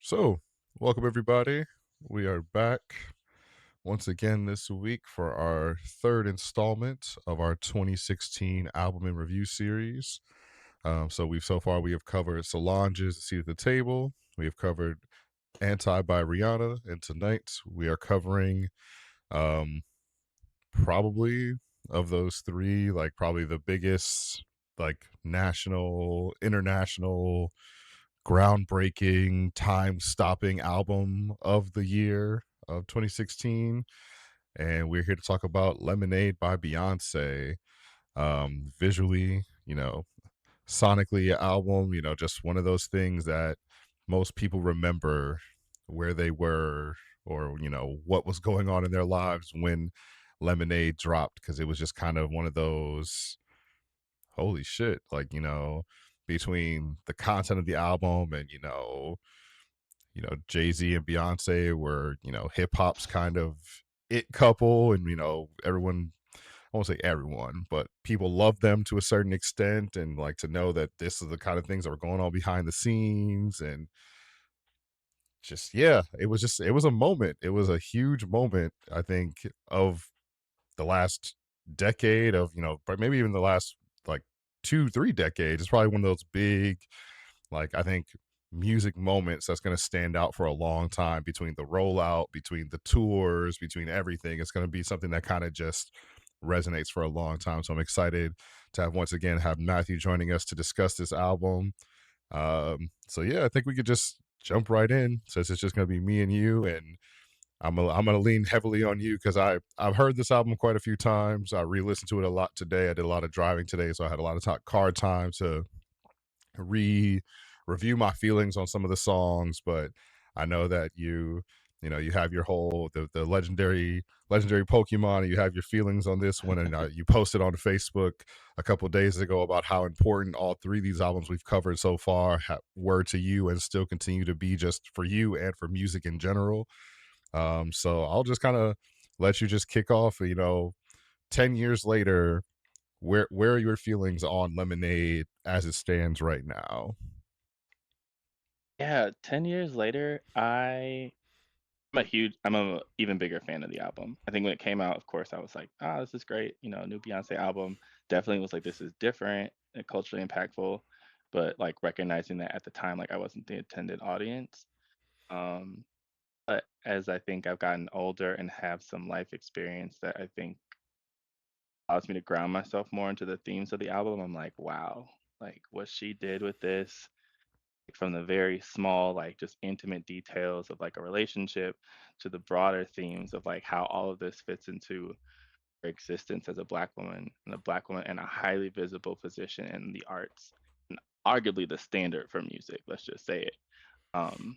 So, welcome everybody. We are back once again this week for our third installment of our 2016 album and review series. So far we have covered Solange's "Seat at the Table." We have covered "Anti" by Rihanna, and tonight we are covering um, probably of those three, like probably the biggest, like national, international groundbreaking, time-stopping album of the year of 2016, and we're here to talk about "Lemonade" by Beyonce. Visually, sonically, an album, just one of those things that most people remember where they were or what was going on in their lives when Lemonade dropped, because it was just kind of one of those holy shit, like between the content of the album and Jay-Z and Beyonce were, hip hop's kind of it couple, and everyone, I won't say everyone, but people love them to a certain extent, and like to know that this is the kind of things that were going on behind the scenes. And just, yeah, it was a moment. It was a huge moment, I think, of the last decade, of but maybe even the last like 2-3 decades. It's probably one of those big, like, I think, music moments that's going to stand out for a long time, between the rollout, between the tours, between everything. It's going to be something that kind of just resonates for a long time. So I'm excited to have once again have Matthew joining us to discuss this album. So yeah, I think we could just jump right in, since it's just going to be me and you. And I'm gonna lean heavily on you, because I've heard this album quite a few times. I re-listened to it a lot today. I did a lot of driving today, so I had a lot of car time to re review my feelings on some of the songs. But I know that you have your whole the legendary Pokemon, and you have your feelings on this one. And you posted on Facebook a couple of days ago about how important all three of these albums we've covered so far were to you, and still continue to be, just for you and for music in general. So I'll just kind of let you just kick off. 10 years later, where are your feelings on Lemonade as it stands right now? Yeah, 10 years later, I'm a even bigger fan of the album. I think when it came out, of course, I was like, "Ah, this is great." New Beyonce album. Definitely was like, "This is different and culturally impactful," but, like, recognizing that at the time, like, I wasn't the intended audience. Um, but as I think I've gotten older and have some life experience that I think allows me to ground myself more into the themes of the album, I'm like, "Wow." Like, what she did with this, from the very small, like, just intimate details of like a relationship, to the broader themes of like how all of this fits into her existence as a black woman, and a black woman in a highly visible position in the arts, and arguably the standard for music, let's just say it. um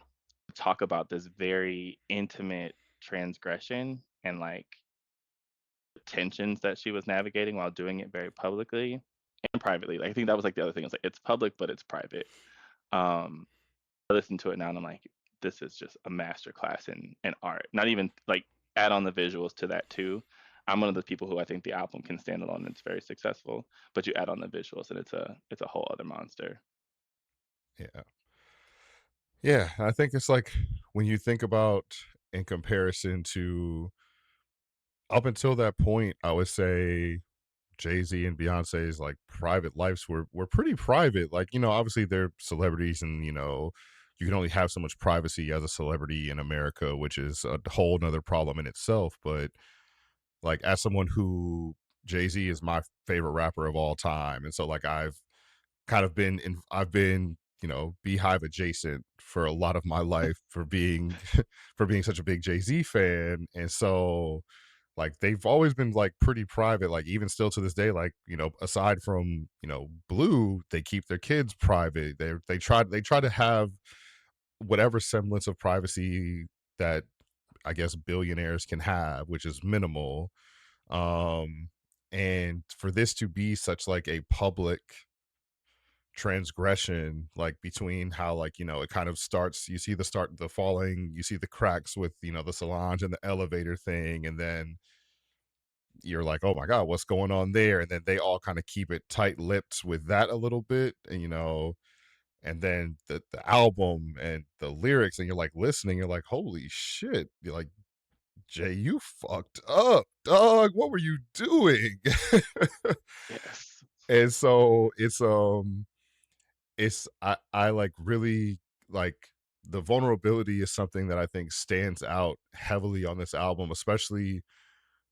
Talk about this very intimate transgression and like tensions that she was navigating while doing it very publicly and privately. Like, I think that was like the other thing, is like it's public but it's private. um I listen to it now and I'm like, this is just a masterclass in art. Not even like, add on the visuals to that too. I'm one of the people who I think the album can stand alone and it's very successful, but you add on the visuals and it's a whole other monster. Yeah. Yeah, I think it's like, when you think about, in comparison to, up until that point, I would say Jay-Z and Beyonce's, like, private lives were pretty private. Like, obviously they're celebrities, and you can only have so much privacy as a celebrity in America, which is a whole nother problem in itself. But like, as someone who, Jay-Z is my favorite rapper of all time, and so like I've been, Beehive adjacent for a lot of my life, for being for being such a big Jay-Z fan. And so, like, they've always been like pretty private, like even still to this day. Like, aside from, Blue, they keep their kids private. They try to have whatever semblance of privacy that, I guess, billionaires can have, which is minimal. um and for this to be such like a public transgression, like, between how, like, it kind of starts, you see the falling, you see the cracks with, the Solange and the elevator thing, and then you're like, oh my god, what's going on there? And then they all kind of keep it tight lipped with that a little bit. And and then the album and the lyrics, and you're like listening, you're like, holy shit. You're like, Jay, you fucked up, dog. What were you doing? Yes. And so it's I like really like the vulnerability is something that I think stands out heavily on this album, especially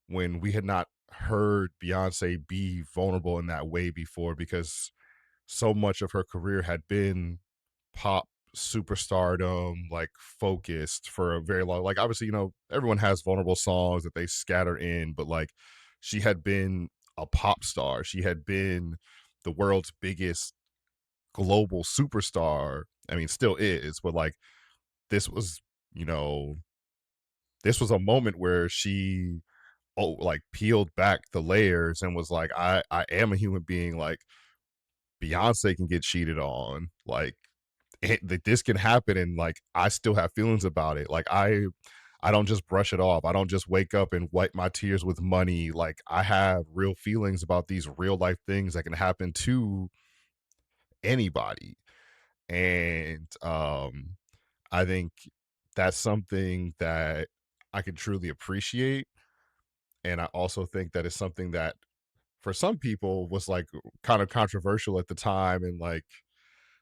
when we had not heard Beyonce be vulnerable in that way before, because so much of her career had been pop superstardom, like focused for a very long, like obviously, everyone has vulnerable songs that they scatter in, but like she had been a pop star. She had been the world's biggest global superstar. I mean, still is, but like this was, you know, this was a moment where she like peeled back the layers and was like, I am a human being. Like Beyonce can get cheated on. Like that this can happen, and like I still have feelings about it. Like I don't just brush it off. I don't just wake up and wipe my tears with money. Like I have real feelings about these real life things that can happen to anybody. And I think that's something that I can truly appreciate. And I also think that it's something that for some people was like kind of controversial at the time, and like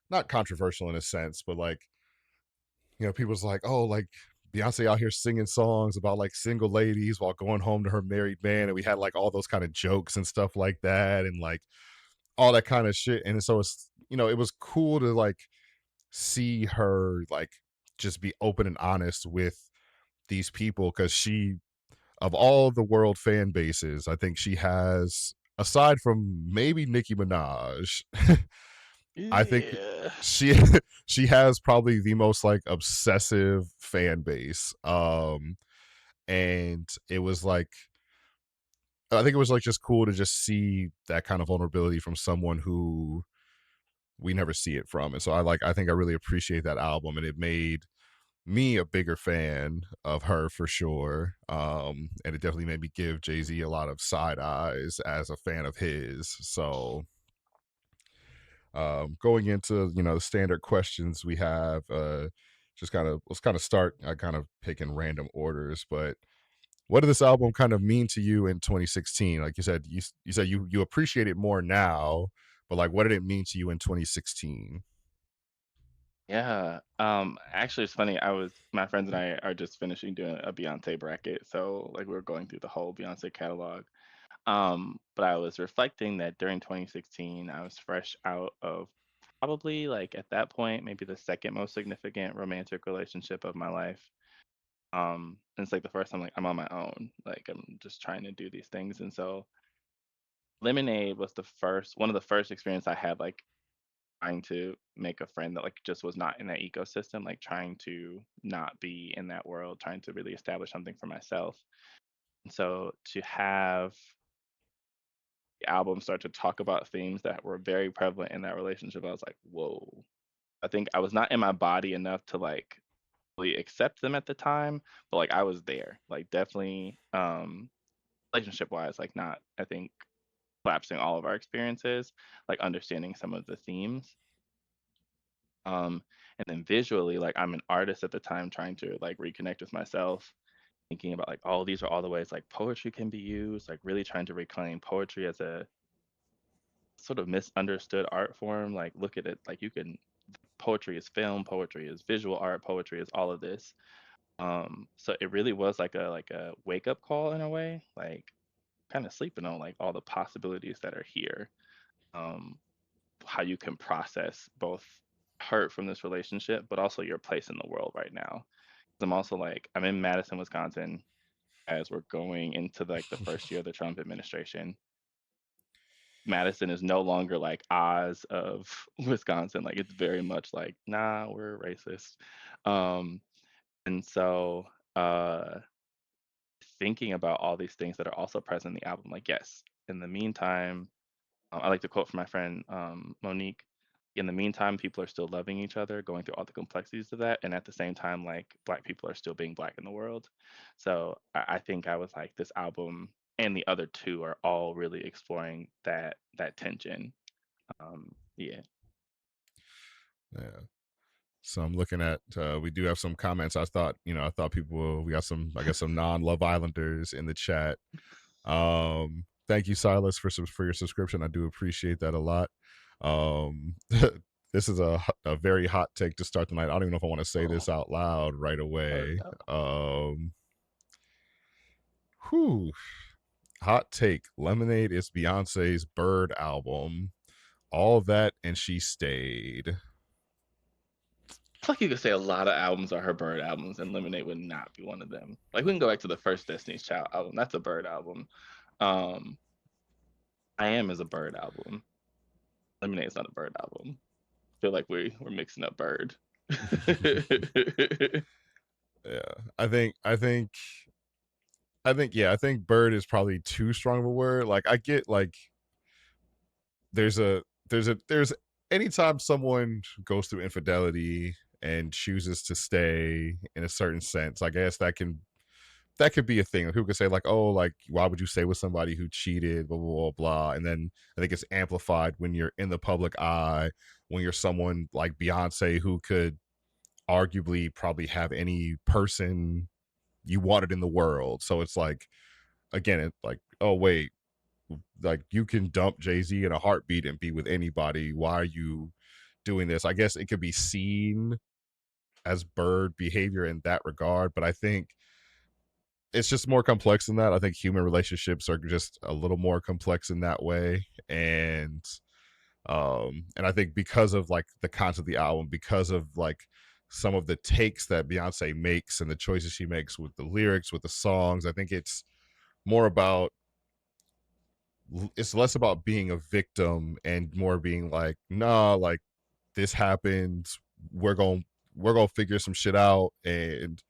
not controversial in a sense, but like, people's like, oh, like Beyonce out here singing songs about like single ladies while going home to her married man. And we had like all those kind of jokes and stuff like that, and like all that kind of shit. And so it was cool to like see her like just be open and honest with these people, because she, of all the world fan bases, I think she has, aside from maybe Nicki Minaj, I think Yeah. she she has probably the most like obsessive fan base. And it was like, I think it was like just cool to just see that kind of vulnerability from someone who we never see it from. And so I think I really appreciate that album, and it made me a bigger fan of her for sure. And it definitely made me give Jay-Z a lot of side eyes as a fan of his. So going into the standard questions we have, just kind of let's kind of start, I kind of pick in random orders, but what did this album kind of mean to you in 2016? Like you said, you said you appreciate it more now, but like what did it mean to you in 2016? Yeah. Actually, it's funny. My friends and I are just finishing doing a Beyonce bracket, so like we're going through the whole Beyonce catalog. But I was reflecting that during 2016, I was fresh out of probably like at that point, maybe the second most significant romantic relationship of my life. And it's like the first time like I'm on my own, like I'm just trying to do these things. And so Lemonade was one of the first experience I had like trying to make a friend that like just was not in that ecosystem, like trying to not be in that world, trying to really establish something for myself. And so to have the album start to talk about themes that were very prevalent in that relationship, I was like, whoa. I think I was not in my body enough to like really accept them at the time, but like I was there. Like definitely relationship wise, like not I think collapsing all of our experiences, like understanding some of the themes. Um, and then visually, like I'm an artist at the time trying to like reconnect with myself, thinking about like, oh, these are all the ways like poetry can be used, like really trying to reclaim poetry as a sort of misunderstood art form. Like look at it, like you can poetry is film, poetry is visual art, poetry is all of this. So it really was like a wake up call in a way, like kind of sleeping on like all the possibilities that are here. Um, how you can process both hurt from this relationship, but also your place in the world right now. 'Cause I'm also like I'm in Madison, Wisconsin, as we're going into like the first year of the Trump administration. Madison is no longer like Oz of Wisconsin. Like it's very much like, nah, we're racist. Um, and so thinking about all these things that are also present in the album, like, yes, in the meantime, I like to quote from my friend Monique. In the meantime, people are still loving each other, going through all the complexities of that, and at the same time, like Black people are still being Black in the world. So I think I was like, this album and the other two are all really exploring that tension. Yeah, Yeah. So I'm looking at we do have some comments. I thought, I thought people we got some I guess some non-Love Islanders in the chat. Thank you, Silas, for your subscription. I do appreciate that a lot. This is a very hot take to start the night. I don't even know if I want to say Oh, this out loud right oh away. no. Whew, hot take. Lemonade is Beyonce's Bird album. All that and she stayed. I feel like you could say a lot of albums are her Bird albums, and Lemonade would not be one of them. Like we can go back to the first Destiny's Child album. That's a Bird album. Um, I Am is a Bird album. Lemonade's not a Bird album. Feel like we're mixing up Bird. Yeah. I think bird is probably too strong of a word. Like I get like there's anytime someone goes through infidelity and chooses to stay in a certain sense, I guess that could be a thing. Like, people could say like, oh, like why would you stay with somebody who cheated, blah blah blah blah. And then I think it's amplified when you're in the public eye, when you're someone like Beyonce who could arguably probably have any person you wanted in the world. So it's like again, it's like, oh wait, like you can dump Jay-Z in a heartbeat and be with anybody. Why are you doing this? I guess it could be seen as bird behavior in that regard, but I think it's just more complex than that. I think human relationships are just a little more complex in that way. And I think because of like the content of the album, because of like some of the takes that Beyonce makes and the choices she makes with the lyrics, with the songs, I think more about it's less about being a victim and more being like, nah, like this happened. We're going we're gonna figure some shit out, and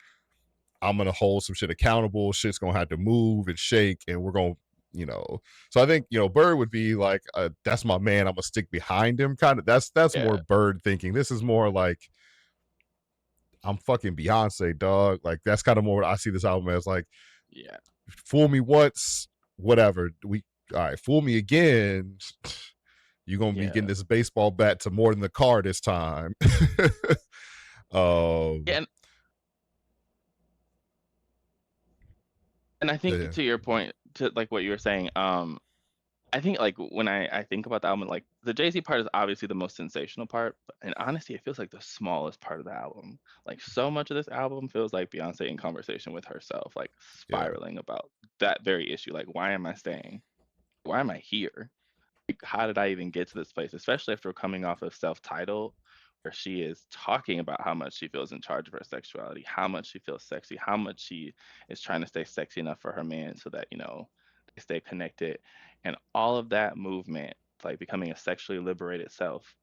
I'm gonna hold some shit accountable. Shit's gonna have to move and shake, and we're gonna, you know. So I think Bird would be like, that's my man. I'm gonna stick behind him. Kind of. That's more Yeah, Bird thinking. This is more like I'm fucking Beyonce, dog. Like that's kind of more what I see this album as. Like yeah, fool me once, whatever. We all right, fool me again. You're gonna be getting yeah, this baseball bat to more than the car this time. yeah. um, And I think yeah, to your point, to like what you were saying, I think like when I think about the album, like the Jay Z part is obviously the most sensational part, but and honestly, it feels like the smallest part of the album. Like so much of this album feels like Beyonce in conversation with herself, like yeah, spiraling about that very issue. Like, why am I staying? Why am I here? Like, how did I even get to this place? Especially after coming off of self-titled, where she is talking about how much she feels in charge of her sexuality, how much she feels sexy, how much she is trying to stay sexy enough for her man so that, they stay connected. And all of that movement, like becoming a sexually liberated self,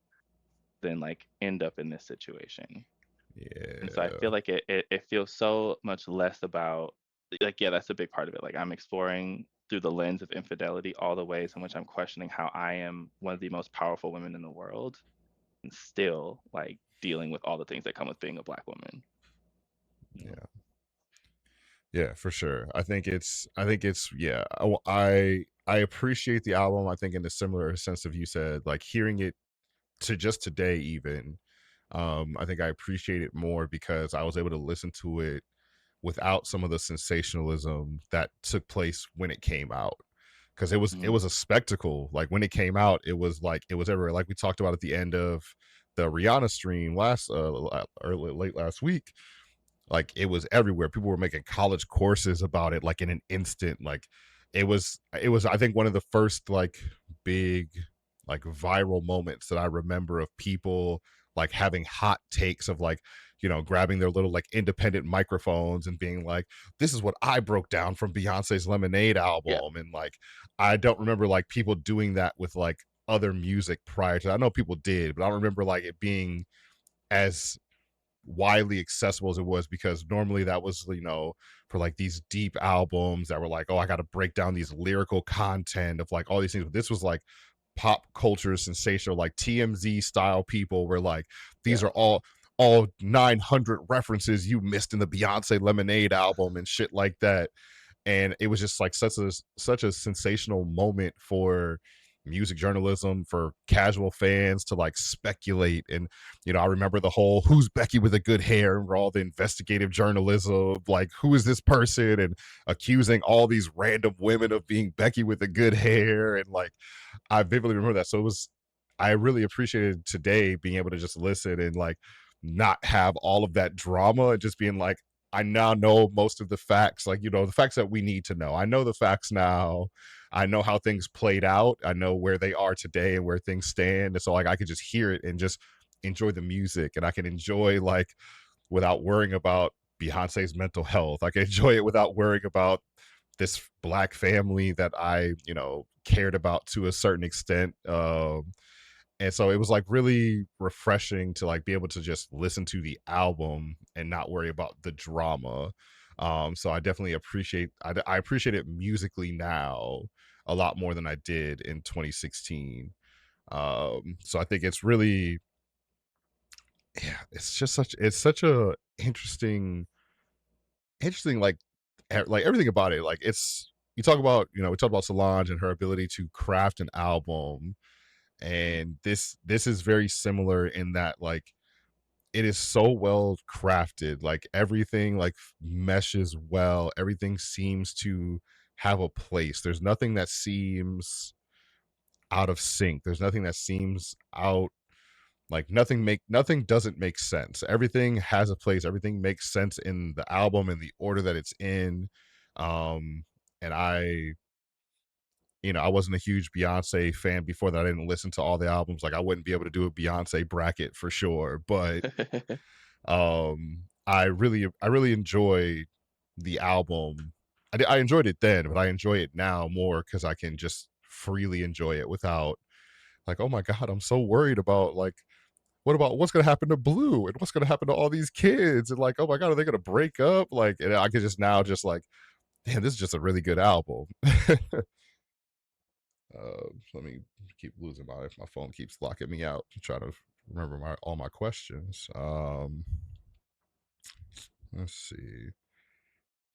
then like end up in this situation. And so I yeah, feel like it feels so much less about like, yeah, that's a big part of it. Like I'm exploring through the lens of infidelity all the ways in which I'm questioning how I am one of the most powerful women in the world and still like dealing with all the things that come with being a black woman. You know? yeah. Yeah, for sure. I think it's yeah. I appreciate the album. I think in a similar sense of you said, like hearing it to just today even. I think I appreciate it more because I was able to listen to it without some of the sensationalism that took place when it came out. Because it Mhm. was a spectacle. Like when it came out, it was like it was everywhere. Like we talked about at the end of the Rihanna stream last early late last week, like it was everywhere. People were making college courses about it like in an instant. Like it was I think one of the first like big like viral moments that I remember of people like having hot takes of like, grabbing their little like independent microphones and being like, this is what I broke down from Beyonce's Lemonade Yeah. album. And like I don't remember like people doing that with like other music prior to that. I know people did, but I don't remember like it being as widely accessible as it was, because normally that was, for like these deep albums that were like, oh, I got to break down these lyrical content of like all these things. But this was like pop culture sensational, like TMZ style people were like, these Yeah. are all 900 references you missed in the Beyonce Lemonade album and shit like that. And it was just like such a sensational moment for music journalism for casual fans to like speculate. And I remember the whole "who's Becky with the good hair" and all the investigative journalism, like who is this person, and accusing all these random women of being Becky with the good hair. And like I vividly remember that. So it was, I really appreciated today being able to just listen and like not have all of that drama and just being like, I now know most of the facts, like, the facts that we need to know. I know the facts now. I know how things played out. I know where they are today and where things stand. And so like I could just hear it and just enjoy the music, and I can enjoy like without worrying about Beyonce's mental health. I can enjoy it without worrying about this black family that I, cared about to a certain extent. And so it was like really refreshing to like be able to just listen to the album and not worry about the drama. So I definitely I appreciate it musically now a lot more than I did in 2016. So I think it's really, yeah, it's such a interesting like everything about it. Like it's, you talk about, we talk about Solange and her ability to craft an album, and this is very similar in that like it is so well crafted, like everything like meshes well, everything seems to have a place. There's nothing that seems out of sync, there's nothing that seems out, like nothing doesn't make sense. Everything has a place, everything makes sense in the album and the order that it's in. And I wasn't a huge Beyonce fan before that. I didn't listen to all the albums. Like I wouldn't be able to do a Beyonce bracket for sure. But I really enjoy the album. I enjoyed it then, but I enjoy it now more because I can just freely enjoy it without like, oh my God, I'm so worried about like what about what's gonna happen to Blue and what's gonna happen to all these kids, and like, oh my God, are they gonna break up? Like, and I could just now just like, damn, this is just a really good album. Let me keep losing my phone keeps locking me out to try to remember my all my questions. Let's see.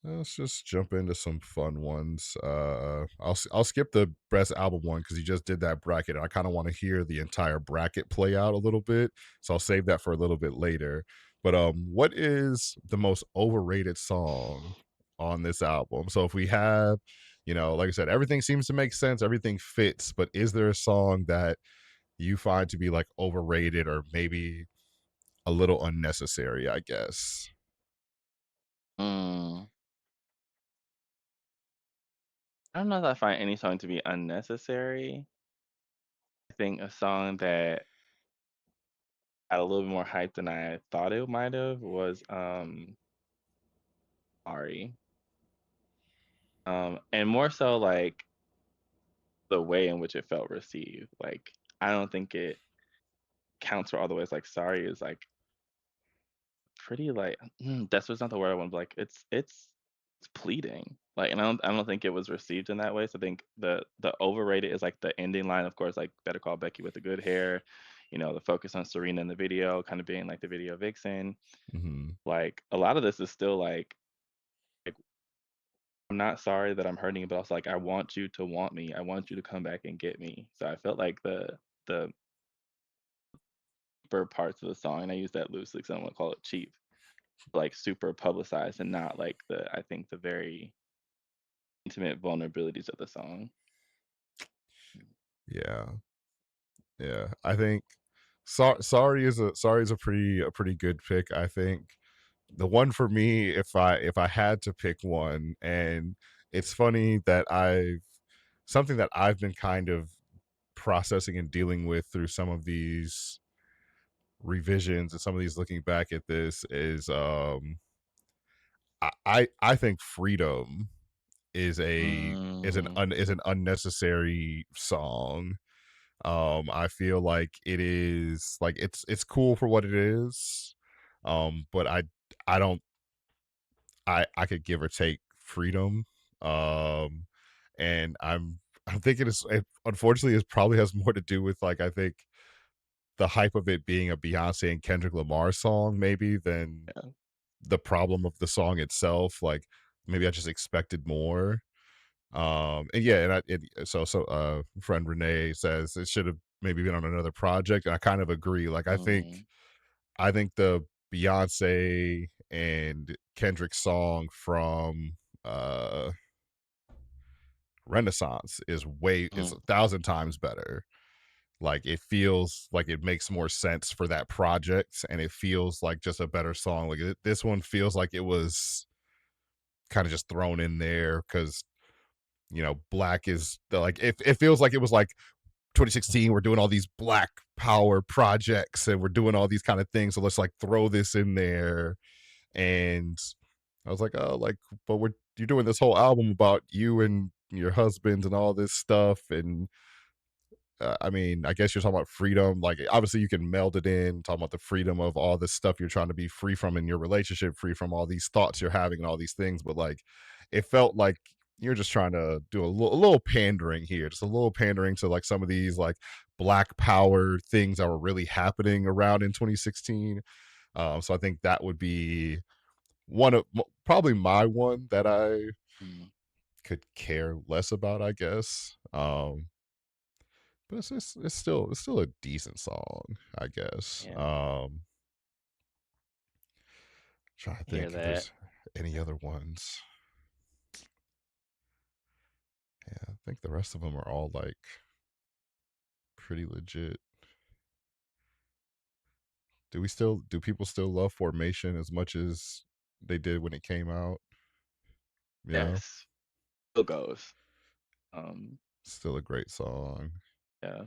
Let's just jump into some fun ones. I'll skip the best album one because you just did that bracket. And I kind of want to hear the entire bracket play out a little bit, so I'll save that for a little bit later. But what is the most overrated song on this album? So if we have, like I said, everything seems to make sense, everything fits. But is there a song that you find to be like overrated or maybe a little unnecessary? I guess. Mm, I don't know if I find any song to be unnecessary. I think a song that had a little bit more hype than I thought it might have was Ari. And more so like the way in which it felt received. Like I don't think it counts for all the ways like sorry is like pretty like that's what's not the word I want, but like it's pleading. Like and I don't think it was received in that way. So I think the overrated is like the ending line, of course, like Better Call Becky with the good hair, the focus on Serena in the video, kind of being like the video vixen. Hmm. Like a lot of this is still like I'm not sorry that I'm hurting you, but also like I want you to want me. I want you to come back and get me. So I felt like the deeper parts of the song, and I use that loosely because I don't want to call it cheap, like super publicized and not like I think the very intimate vulnerabilities of the song. Yeah. Yeah, I think sorry is a pretty good pick. I think the one for me, if I had to pick one, and it's funny that I've something that I've been kind of processing and dealing with through some of these revisions and some of these looking back at this is I think Freedom Mm, is an unnecessary song. I feel like it is like it's cool for what it is. But I don't I could give or take Freedom. Um and I'm thinking it unfortunately it probably has more to do with like I think the hype of it being a Beyonce and Kendrick Lamar song maybe than yeah. the problem of the song itself. Like maybe I just expected more. And yeah, and friend Renee says it should have maybe been on another project, and I kind of agree. Like Mhm, I think the Beyonce and Kendrick song from uh Renaissance is mhm, 1,000 times better. Like it feels like it makes more sense for that project, and it feels like just a better song. Like this one feels like it was kind of just thrown in there because black is like it feels like it was like 2016 we're doing all these black power projects and we're doing all these kind of things, so let's like throw this in there. And I was like, oh, like, but you're doing this whole album about you and your husband and all this stuff. And I mean, I guess you're talking about freedom. Like, obviously, you can meld it in, talking about the freedom of all this stuff you're trying to be free from in your relationship, free from all these thoughts you're having and all these things. But like, it felt like you're just trying to do a little pandering here, just a little pandering to like some of these like black power things that were really happening around in 2016. So I think that would be probably my one that I mhm. could care less about, I guess. But it's still a decent song, I guess. Yeah, Trying to I hear think if that. there's any other ones. Yeah, I think the rest of them are all like pretty legit. Do people still love Formation as much as they did when it came out? Yeah, Yes, still goes. Um, still a great song. yeah,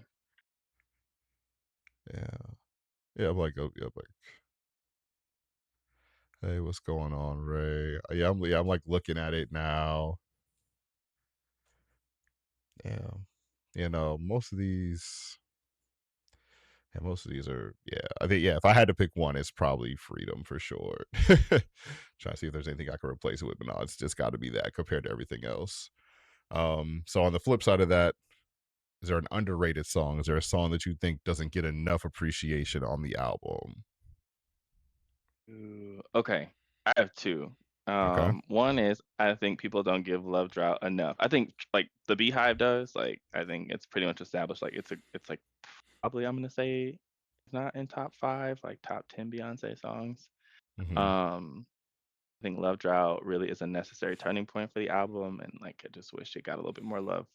Yeah, yeah. I'm like, hey, what's going on, Ray? Yeah, I'm like looking at it now. Yeah, most of these. Yeah, most of these are, yeah. I think, yeah, if I had to pick one, it's probably Freedom for sure. Trying to see if there's anything I can replace it with, but no, it's just got to be that compared to everything else. So on the flip side of that, is there an underrated song? Is there a song that you think doesn't get enough appreciation on the album? ooh, okay, I have 2. Okay. One is I think people don't give Love Drought enough. I think, like, the Beehive does, like, I think it's pretty much established, like, it's, like, probably I'm gonna say it's not in top 5, like, top 10 Beyonce songs. Hmm. Um, I think Love Drought really is a necessary turning point for the album, and, like, I just wish it got a little bit more love,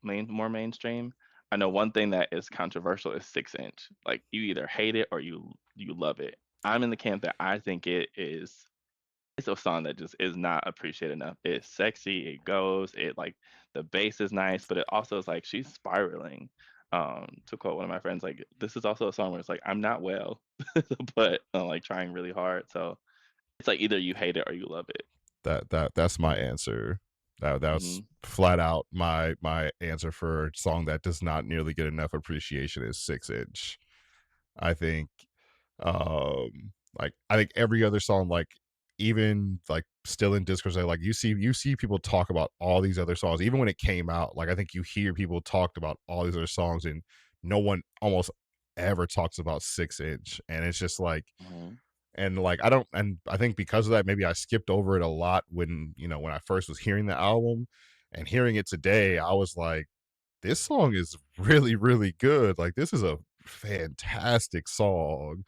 more mainstream. I know one thing that is controversial is 6 Inch. Like, you either hate it or you love it. I'm in the camp that I think it's a song that just is not appreciated enough. It's sexy, it goes, it like the bass is nice, but it also is like she's spiraling. To quote one of my friends, like this is also a song where it's like I'm not well, but like trying really hard. So it's like either you hate it or you love it. That's my answer. That's Hmm. flat out my answer for a song that does not nearly get enough appreciation is 6 Inch. I think I think every other song, like even like still in discourse, like you see people talk about all these other songs even when it came out. Like I think you hear people talked about all these other songs, and no one almost ever talks about 6 Inch. And it's just like, Hmm. and like I don't, and I think because of that maybe I skipped over it a lot when when I first was hearing the album. And hearing it today, I was like, this song is really, really good. Like this is a fantastic song.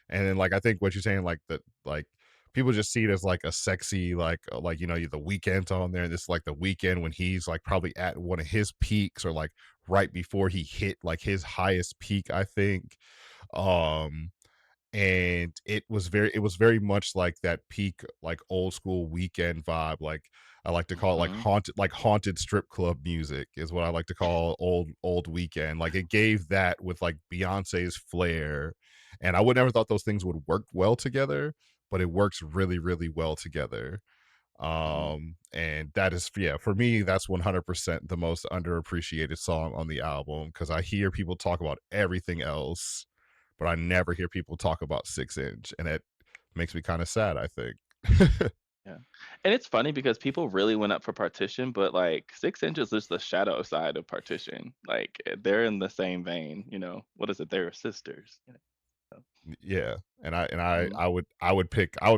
And then like I think what you're saying, like that, like people just see it as like a sexy, like the weekend on there. And this is like the weekend when he's like probably at one of his peaks, or like right before he hit like his highest peak, I think. Um and it was very much like that peak like old school weekend vibe. Like I like to call it Hmm. like haunted strip club music is what I like to call old weekend. Like it gave that with like Beyonce's flair. And I would never thought those things would work well together, but it works really, really well together. Hmm. And that is, yeah, for me that's 100% the most underappreciated song on the album, because I hear people talk about everything else, but I never hear people talk about 6 Inch, and it makes me kind of sad, I think. Yeah. And it's funny because people really went up for Partition, but like 6 Inches is the shadow side of Partition. Like they're in the same vein, you know. What is it? They're sisters. You know? Yeah, and Mhm, I would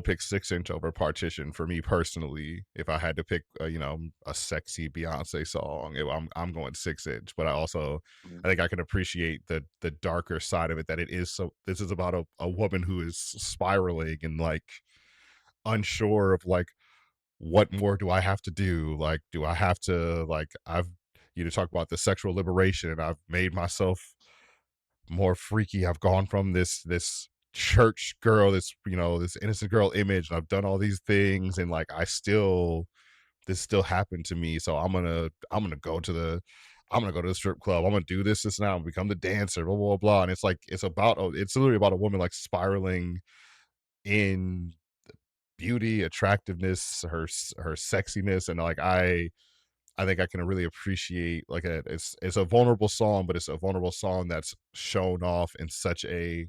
pick 6 inch over Partition for me personally. If I had to pick, a sexy Beyonce song, I'm going 6 inch. But mhm, I think I can appreciate the darker side of it. That it is so. This is about a woman who is spiraling and like unsure of like what more do I have to do? Like, do I have to like I've talk about the sexual liberation, and I've made myself more freaky. I've gone from this church girl, this innocent girl image, and I've done all these things, and like this still happened to me. So I'm gonna go to the strip club. I'm gonna do this now, and become the dancer, blah blah blah. And it's like it's literally about a woman like spiraling in beauty, attractiveness, her sexiness, and like I think I can really appreciate like it's a vulnerable song, but it's a vulnerable song that's shown off in such a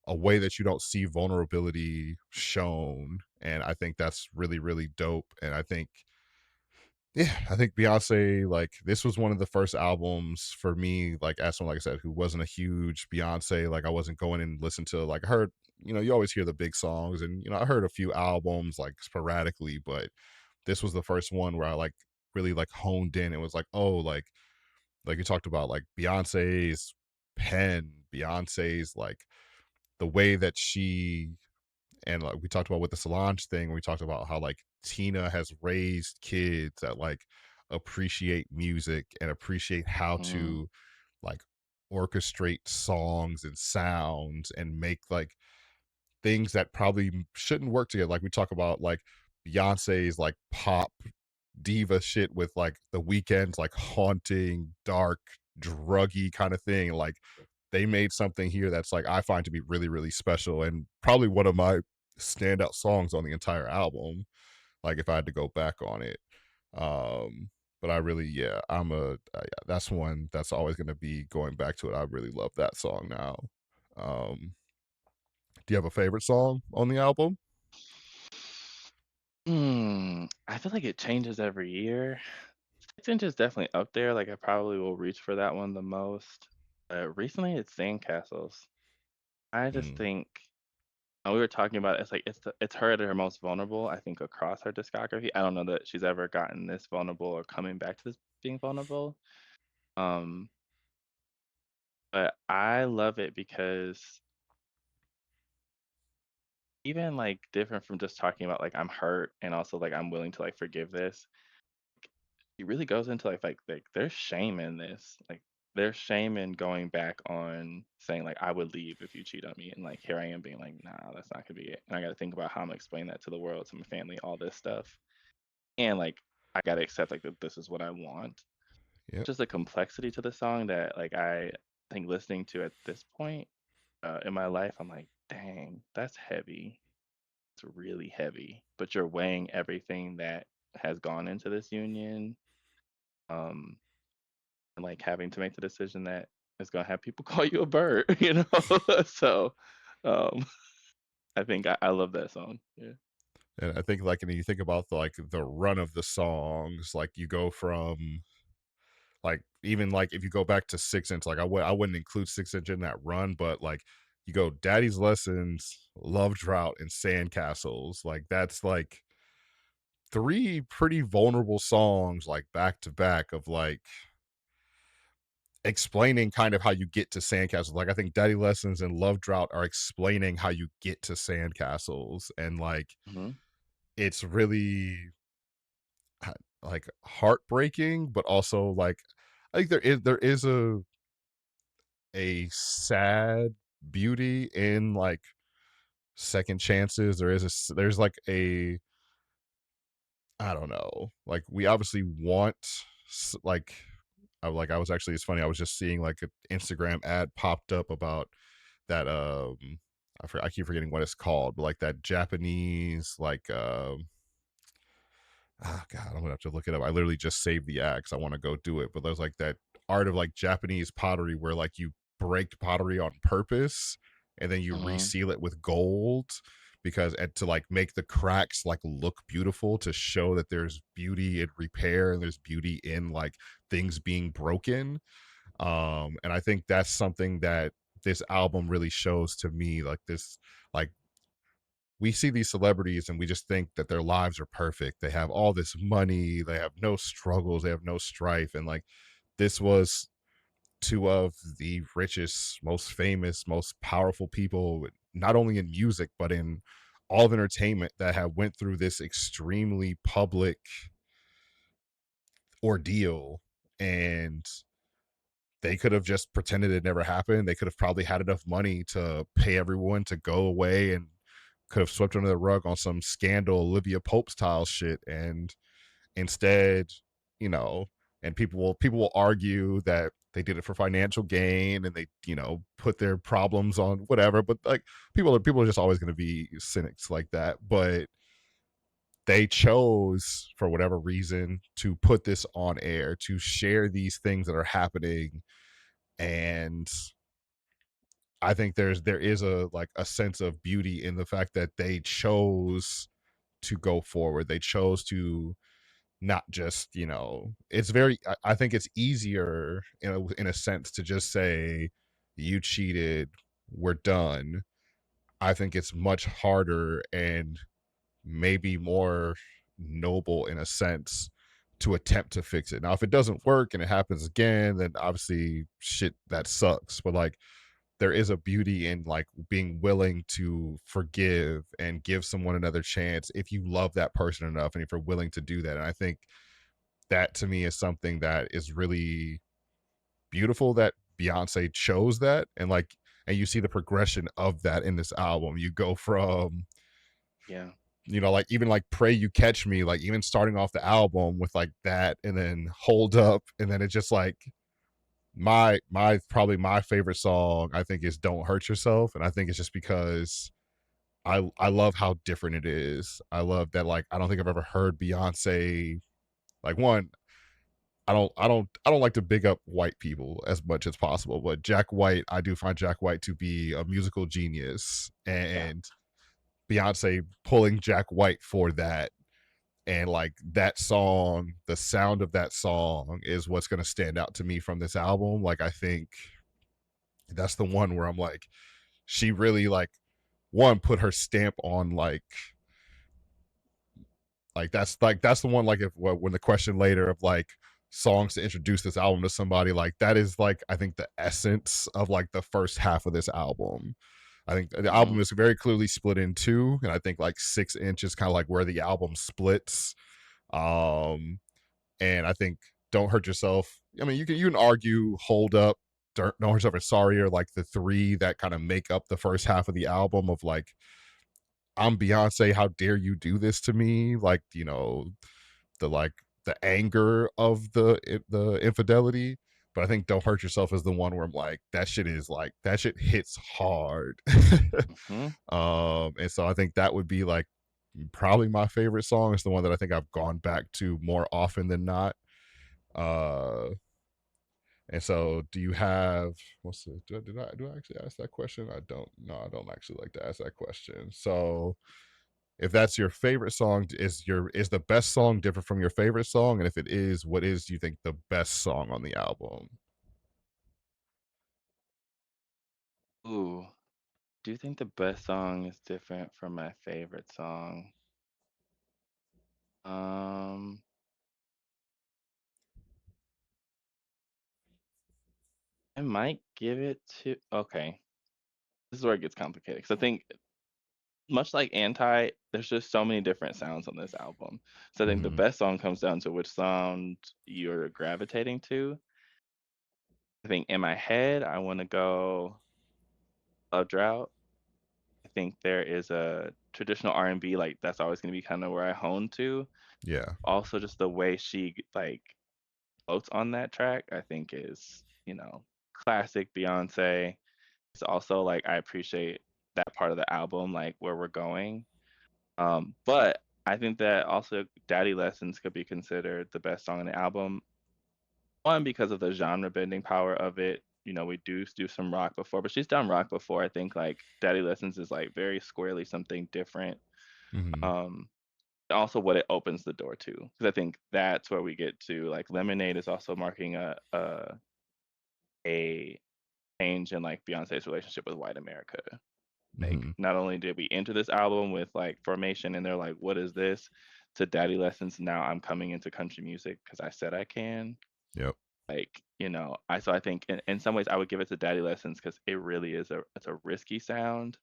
way that you don't see vulnerability shown. And I think that's really, really dope. And I think Beyonce, like, this was one of the first albums for me, like, as someone, like I said, who wasn't a huge Beyonce, like, I wasn't going and listen to, like, I heard, you always hear the big songs, and, I heard a few albums, like, sporadically, but this was the first one where I, like, really, like, honed in and was like, oh, like you talked about, like, Beyonce's pen, Beyonce's, like, the way that she and like we talked about with the Solange thing, we talked about how like Tina has raised kids that like appreciate music and appreciate how mhm, to like orchestrate songs and sounds and make like things that probably shouldn't work together. Like we talk about like Beyonce's like pop diva shit with like the weekends like haunting, dark, druggy kind of thing. Like they made something here that's like I find to be really, really special and probably one of my standout songs on the entire album. Like if I had to go back on it. Um, but I really, yeah, yeah, that's one that's always going to be going back to it. I really love that song now. Um, do you have a favorite song on the album? I feel like it changes every year. 6 Inch is definitely up there, like, I probably will reach for that one the most. Recently, it's Sandcastles. I just Mm, think we were talking about it's like it's her at her most vulnerable, I think, across her discography. I don't know that she's ever gotten this vulnerable or coming back to this being vulnerable. Um, but I love it because even, like, different from just talking about, like, I'm hurt and also, like, I'm willing to, like, forgive this, he really goes into, like, there's shame in this, like, there's shame in going back on saying, like, "I would leave if you cheat on me," and, like, here I am being like, "Nah, that's not gonna be it," and I gotta think about how Imma explain that to the world, to my family, all this stuff, and, like, I gotta accept, like, that this is what I want. yep. Just a complexity to the song that, like, I think listening to at this point, in my life, I'm like, "Dang, that's heavy. It's really heavy," but you're weighing everything that has gone into this union, um, and, like, having to make the decision that is gonna have people call you a bird, you know? So, um, I think I love that song. Yeah. And I think like and you think about the run of the songs, like you go from like even like if you go back to 6 inch, like I wouldn't include 6 inch in that run, but like you go Daddy's Lessons, Love Drought, and Sandcastles. Like that's like three pretty vulnerable songs like back to back of like explaining kind of how you get to sandcastles. Like I think Daddy Lessons and Love Drought are explaining how you get to sandcastles, and like Mhm. it's really like heartbreaking, but also like I think there is a sad beauty in like second chances. There's like a I don't know. Like we obviously want like I was actually it's funny. I was just seeing like an Instagram ad popped up about that I keep forgetting what it's called, but like that Japanese like oh god, I'm gonna have to look it up. I literally just saved the ad because I want to go do it. But there's like that art of like Japanese pottery where like you break pottery on purpose and then you Mhm. reseal it with gold because and to like make the cracks like look beautiful to show that there's beauty in repair and there's beauty in like things being broken. And I think that's something that this album really shows to me, like this, like we see these celebrities and we just think that their lives are perfect. They have all this money, they have no struggles, they have no strife, and like this was two of the richest, most famous, most powerful people, not only in music but in all of entertainment, that have went through this extremely public ordeal. And they could have just pretended it never happened. They could have probably had enough money to pay everyone to go away and could have swept under the rug on some scandal Olivia Pope style shit. And instead, you know, and people will argue that they did it for financial gain and they, put their problems on whatever. But like people are just always going to be cynics like that. But they chose for whatever reason to put this on air, to share these things that are happening. And I think there is a like a sense of beauty in the fact that they chose to go forward. They chose to not just, it's very I think it's easier in a sense to just say you cheated, we're done. I think it's much harder and maybe more noble in a sense to attempt to fix it. Now, if it doesn't work and it happens again, then obviously shit that sucks. But like there is a beauty in like being willing to forgive and give someone another chance if you love that person enough and if you're willing to do that. And I think that to me is something that is really beautiful that Beyonce chose that. And you see the progression of that in this album. You go from, Yeah. like even like Pray You Catch Me, like even starting off the album with like that and then Hold Up, and then it's just like my probably my favorite song I think is Don't Hurt Yourself. And I think it's just because I love how different it is. I love that, like I don't think I've ever heard Beyonce, like one, I don't like to big up white people as much as possible, but Jack White, I do find Jack White to be a musical genius. Yeah. And Beyonce pulling Jack White for that, and like that song, the sound of that song is what's going to stand out to me from this album. Like I think that's the one where I'm like, she really like one put her stamp on that's the one, like if when the question later of like songs to introduce this album to somebody, like that is like I think the essence of like the first half of this album. I think the album Mhm. is very clearly split in two, and I think like 6 inch is kind of like where the album splits. um and I think Don't Hurt Yourself, I mean you can argue Hold Up, Don't Hurt Yourself, and Sorry are like the three that kind of make up the first half of the album of like, I'm Beyonce, how dare you do this to me, like the like the anger of the infidelity. But I think Don't Hurt Yourself is the one where I'm like, that shit is like that shit hits hard. Mhm. And so I think that would be like probably my favorite song. It's the one that I think I've gone back to more often than not. uh and so do you have, what's the do I actually ask that question? I don't, no, I don't actually like to ask that question. So if that's your favorite song, is the best song different from your favorite song? And if it is, what is, do you think, the best song on the album? Ooh. Do you think the best song is different from my favorite song? Um, I might give it to okay. This is where it gets complicated because I think much like Anti, there's just so many different sounds on this album. So I think the Hmm. best song comes down to which sound you're gravitating to. I think in my head, I want to go Love Drought. I think there is a traditional R&B, like that's always going to be kind of where I hone to. Yeah. Also, just the way she like floats on that track, I think is, classic Beyonce. It's also like I appreciate that part of the album, like where we're going. But I think that also Daddy Lessons could be considered the best song on the album. One, because of the genre bending power of it. We do some rock before, but she's done rock before. I think like Daddy Lessons is like very squarely something different. Hmm. Um, also what it opens the door to, because I think that's where we get to like Lemonade is also marking a change in like Beyonce's relationship with white America. Like, Mhm. not only did we enter this album with like Formation and they're like, what is this? To Daddy Lessons, now I'm coming into country music because I said I can. Yep. Like, I think in some ways I would give it to Daddy Lessons because it really is it's a risky sound.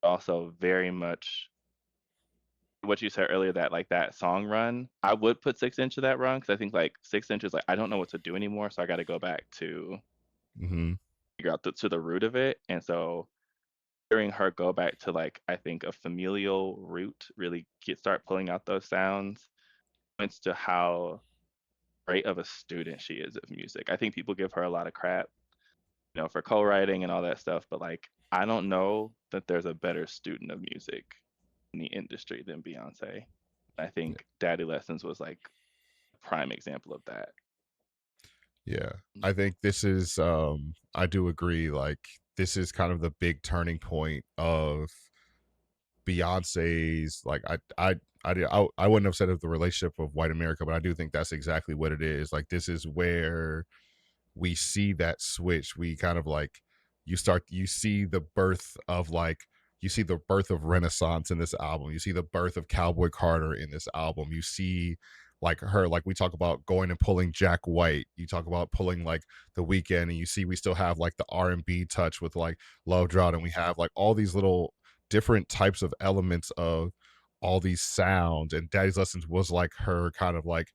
Also very much what you said earlier, that like that song run, I would put 6 inch to that run because I think like 6 inch is like, I don't know what to do anymore, so I gotta go back to Mhm. figure out the root of it. And so hearing her go back to like I think a familial root, really start pulling out those sounds, points to how great of a student she is of music. I think people give her a lot of crap, for co-writing and all that stuff, but like I don't know that there's a better student of music in the industry than Beyonce. I Yeah. think Daddy Lessons was like a prime example of that. Yeah. I think this is I do agree, like this is kind of the big turning point of Beyonce's, like I wouldn't have said of the relationship of white America, but I do think that's exactly what it is. Like this is where we see that switch. We kind of like you see the birth of like you see the birth of Renaissance in this album. You see the birth of Cowboy Carter in this album. You see like her, like we talk about going and pulling Jack White. You talk about pulling like the Weekend, and you see we still have like the R&B touch with like Love Drought, and we have like all these little different types of elements of all these sounds. And Daddy's Lessons was like her kind of like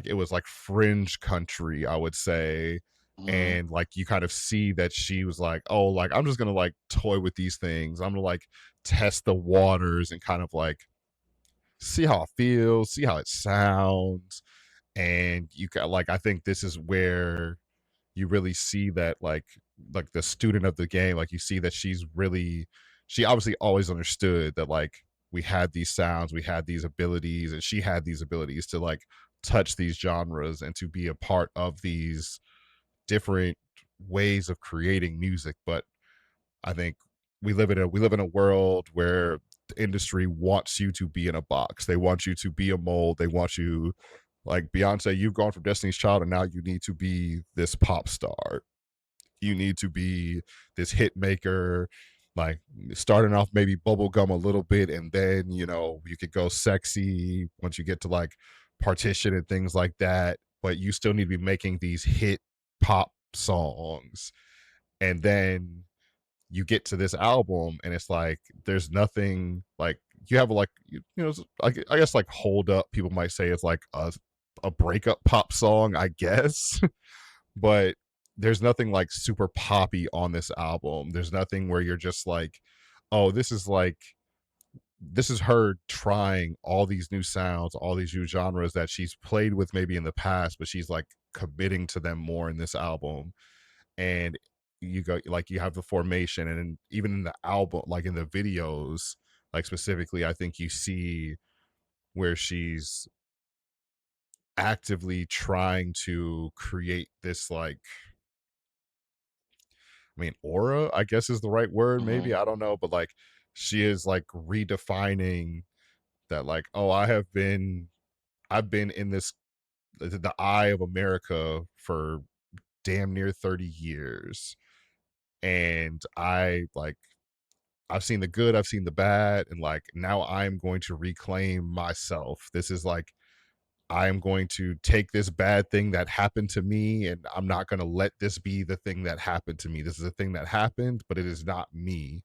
it was like fringe country, I would say. Mhm, And like you kind of see that she was like, oh, like I'm just gonna like toy with these things. I'm gonna like test the waters and kind of like see how it feels, see how it sounds. And you got like I think this is where you really see that like the student of the game, like you see that she obviously always understood that like we had these sounds, we had these abilities, and she had these abilities to like touch these genres and to be a part of these different ways of creating music. But I think we live in a world where the industry wants you to be in a box. They want you to be a mold. They want you, like Beyonce, you've gone from Destiny's Child and now you need to be this pop star. You need to be this hit maker, like starting off maybe bubblegum a little bit, and then you could go sexy once you get to like Partition and things like that. But you still need to be making these hit pop songs. And then you get to this album and it's like there's nothing like you have like I guess like Hold Up, people might say it's like a breakup pop song, I guess. But there's nothing like super poppy on this album. There's nothing where you're just like, oh, this is her trying all these new sounds, all these new genres that she's played with maybe in the past, but she's like committing to them more in this album. And you go like you have the formation, and even in the album, like in the videos, like specifically, I think you see where she's actively trying to create this like aura, I guess is the right word, maybe. mhm, I don't know, but like she is like redefining that, like, oh, I've been in this the eye of America for damn near 30 years. And I've seen the good, I've seen the bad, and like now I'm going to reclaim myself. This is like I am going to take this bad thing that happened to me, and I'm not going to let this be the thing that happened to me. This is a thing that happened, but it is not me.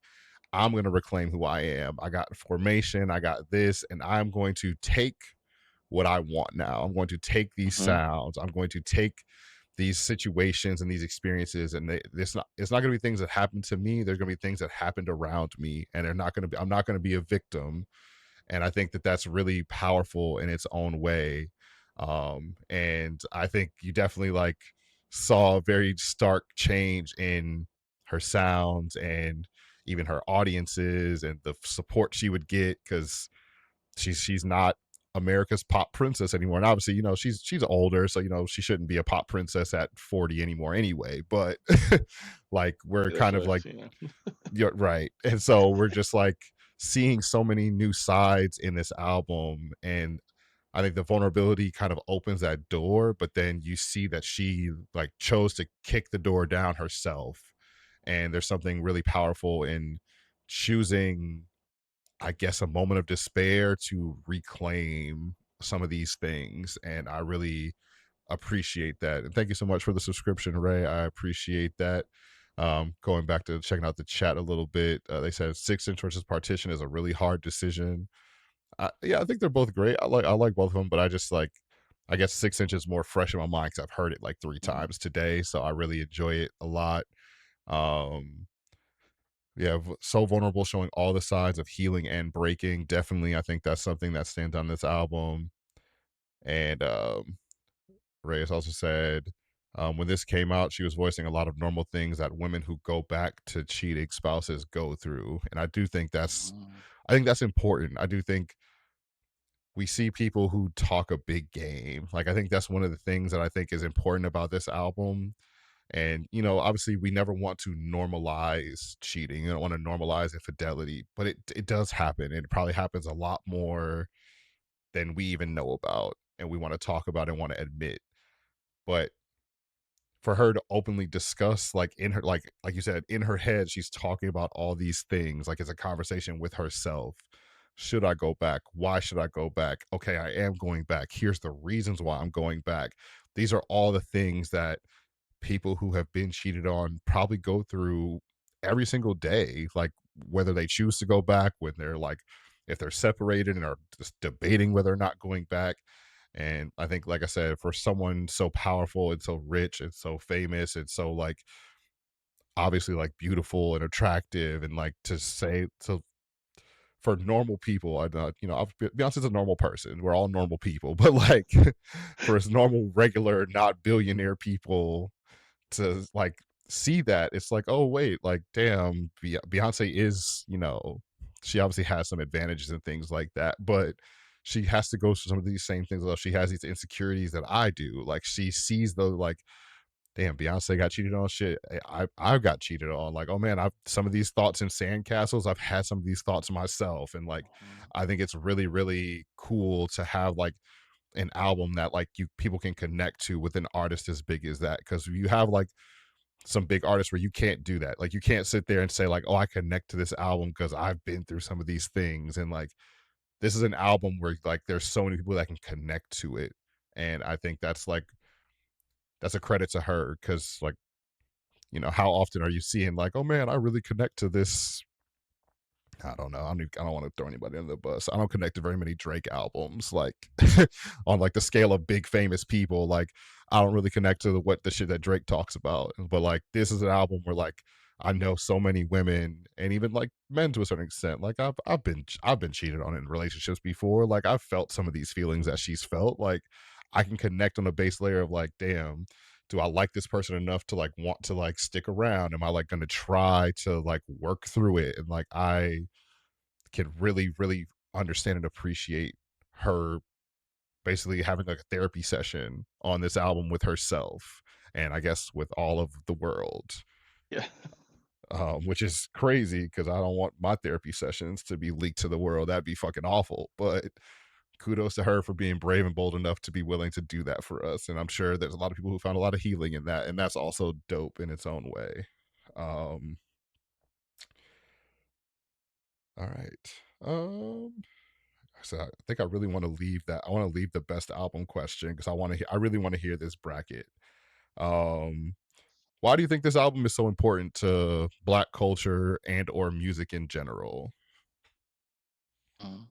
I'm going to reclaim who I am. I got formation, I got this, and I'm going to take what I want now. I'm going to take these mhm, sounds. I'm going to take these situations and these experiences, and it's not going to be things that happen to me. There's going to be things that happened around me, and they're not going to be. I'm not going to be a victim. And I think that that's really powerful in its own way. And I think you definitely like saw a very stark change in her sounds and even her audiences and the support she would get, because she's not America's pop princess anymore. And obviously, she's older, so she shouldn't be a pop princess at 40 anymore anyway. But like we're Taylor kind of like Swift, yeah. you're right. And so we're just like seeing so many new sides in this album. And I think the vulnerability kind of opens that door, but then you see that she like chose to kick the door down herself. and there's something really powerful in choosing, I guess, a moment of despair to reclaim some of these things, and I really appreciate that. And thank you so much for the subscription, Ray. I appreciate that. Going back to checking out the chat a little bit, they said 6 inch versus partition is a really hard decision. Yeah, I think they're both great. I like both of them, but I just like, I guess 6 inch is more fresh in my mind because I've heard it like three Mhm. times today, so I really enjoy it a lot. Um, yeah, so vulnerable, showing all the sides of healing and breaking. Definitely, I think that's something that stands on this album. And Reyes also said, when this came out, she was voicing a lot of normal things that women who go back to cheating spouses go through, and Mhm. I think that's important. I do think we see people who talk a big game. Like, I think that's one of the things that I think is important about this album. And, obviously we never want to normalize cheating. You don't want to normalize infidelity, but it does happen. And it probably happens a lot more than we even know about and we want to talk about and want to admit. But for her to openly discuss, like, in her, like you said, in her head she's talking about all these things, like it's a conversation with herself. Should I go back? Why should I go back? Okay, I am going back. Here's the reasons why I'm going back. These are all the things that people who have been cheated on probably go through every single day, like whether they choose to go back, when they're like, if they're separated and are just debating whether or not going back. And I think, like I said, for someone so powerful and so rich and so famous and so like obviously like beautiful and attractive, and like to say to, for normal people, I not, Beyonce's a normal person. We're all normal people, but like for us normal, regular, not billionaire people to like see that, it's like, oh wait, like damn, Beyonce is, she obviously has some advantages and things like that, but she has to go through some of these same things. Though she has these insecurities that I do. Like she sees the like, damn, Beyonce got cheated on. Shit, I got cheated on. Like, oh man, I've some of these thoughts in sandcastles. I've had some of these thoughts myself, and like, Mhm. I think it's really really cool to have like an album that like you people can connect to with an artist as big as that, because you have like some big artists where you can't do that. Like you can't sit there and say like, "Oh, I connect to this album because I've been through some of these things." And like this is an album where like there's so many people that can connect to it. And I think that's like, that's a credit to her, cuz like, how often are you seeing like, "Oh man, I really connect to this." I don't know. I don't want to throw anybody under the bus. I don't connect to very many Drake albums, like on like the scale of big famous people. Like I don't really connect to the shit that Drake talks about. But like this is an album where like I know so many women and even like men to a certain extent. Like I've been cheated on in relationships before. Like I've felt some of these feelings that she's felt. Like I can connect on a base layer of like, damn, do I like this person enough to like want to like stick around? Am I like gonna try to like work through it? And like I can really, really understand and appreciate her basically having like a therapy session on this album with herself, and I guess with all of the world, Yeah. which is crazy because I don't want my therapy sessions to be leaked to the world. That'd be fucking awful. But kudos to her for being brave and bold enough to be willing to do that for us. And I'm sure there's a lot of people who found a lot of healing in that, and that's also dope in its own way. Um, all right. So I think I really want to leave that. I want to leave the best album question because I really want to hear this bracket. Um, why do you think this album is so important to Black culture and or music in general? Mhm.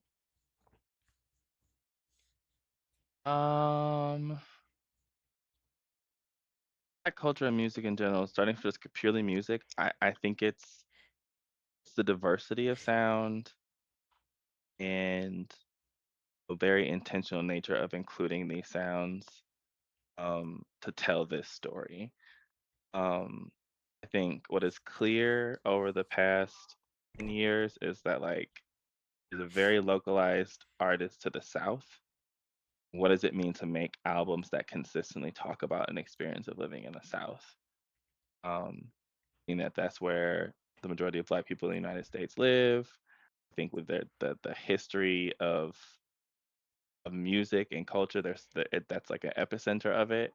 Um, Black culture and music in general, starting for just purely music, I think it's the diversity of sound and a very intentional nature of including these sounds to tell this story. Um, I think what is clear over the past 10 years is that like is a very localized artist to the South. What does it mean to make albums that consistently talk about an experience of living in the South? In that that's where the majority of Black people in the United States live. I think with the history of music and culture, that's like an epicenter of it.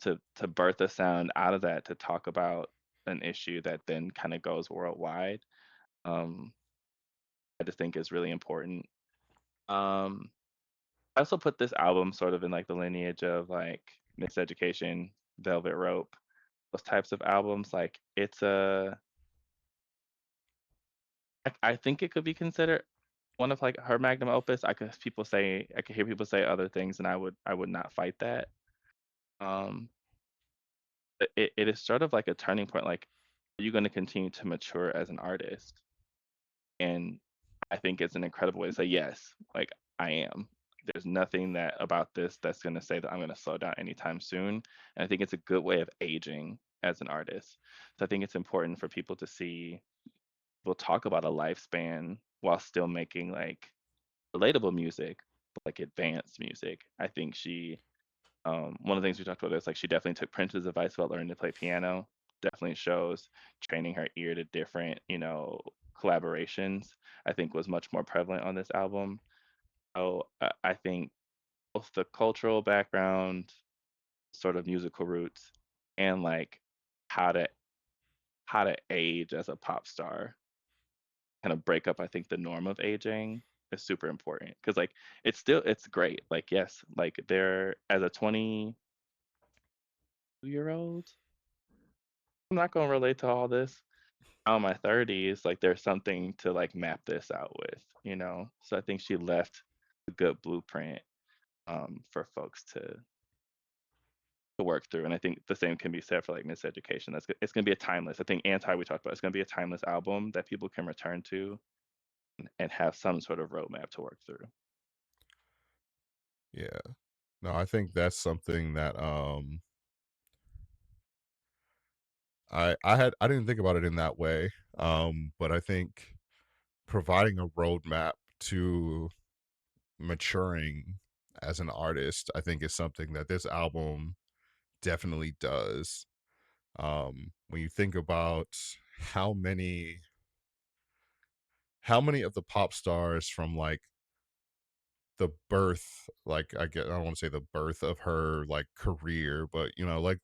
To birth a sound out of that to talk about an issue that then kind of goes worldwide. Um, I just think is really important. Um, I also put this album sort of in like the lineage of like Miseducation, Velvet Rope, those types of albums. Like it's a, I think it could be considered one of like her magnum opus. I could hear people say other things, and I would not fight that. Um, but it is sort of like a turning point. Like, are you going to continue to mature as an artist? And I think it's an incredible way to say yes. Like I am. There's nothing that about this that's going to say that I'm going to slow down anytime soon. And I think it's a good way of aging as an artist. So I think it's important for people to see. We'll talk about a lifespan while still making like relatable music, but like advanced music. I think one of the things we talked about is like she definitely took Prince's advice about learning to play piano. Definitely shows training her ear to different, collaborations. I think was much more prevalent on this album. So I think both the cultural background, sort of musical roots, and like how to how to age as a pop star, kind of break up, I think, the norm of aging is super important because like it's great. Like yes, like they're as a 22-year old. I'm not gonna relate to all this. I'm in my 30s, like there's something to like map this out with, you know? So I think she left a good blueprint for folks to work through. And I think the same can be said for like Miseducation. It's gonna be a timeless. I think Anti we talked about it's gonna be a timeless album that people can return to and have some sort of roadmap to work through. Yeah. No, I think that's something that I didn't think about it in that way. But I think providing a roadmap to maturing as an artist, I think is something that this album definitely does. When you think about how many how many of the pop stars from like the birth, like I don't want to say the birth of her like career, but like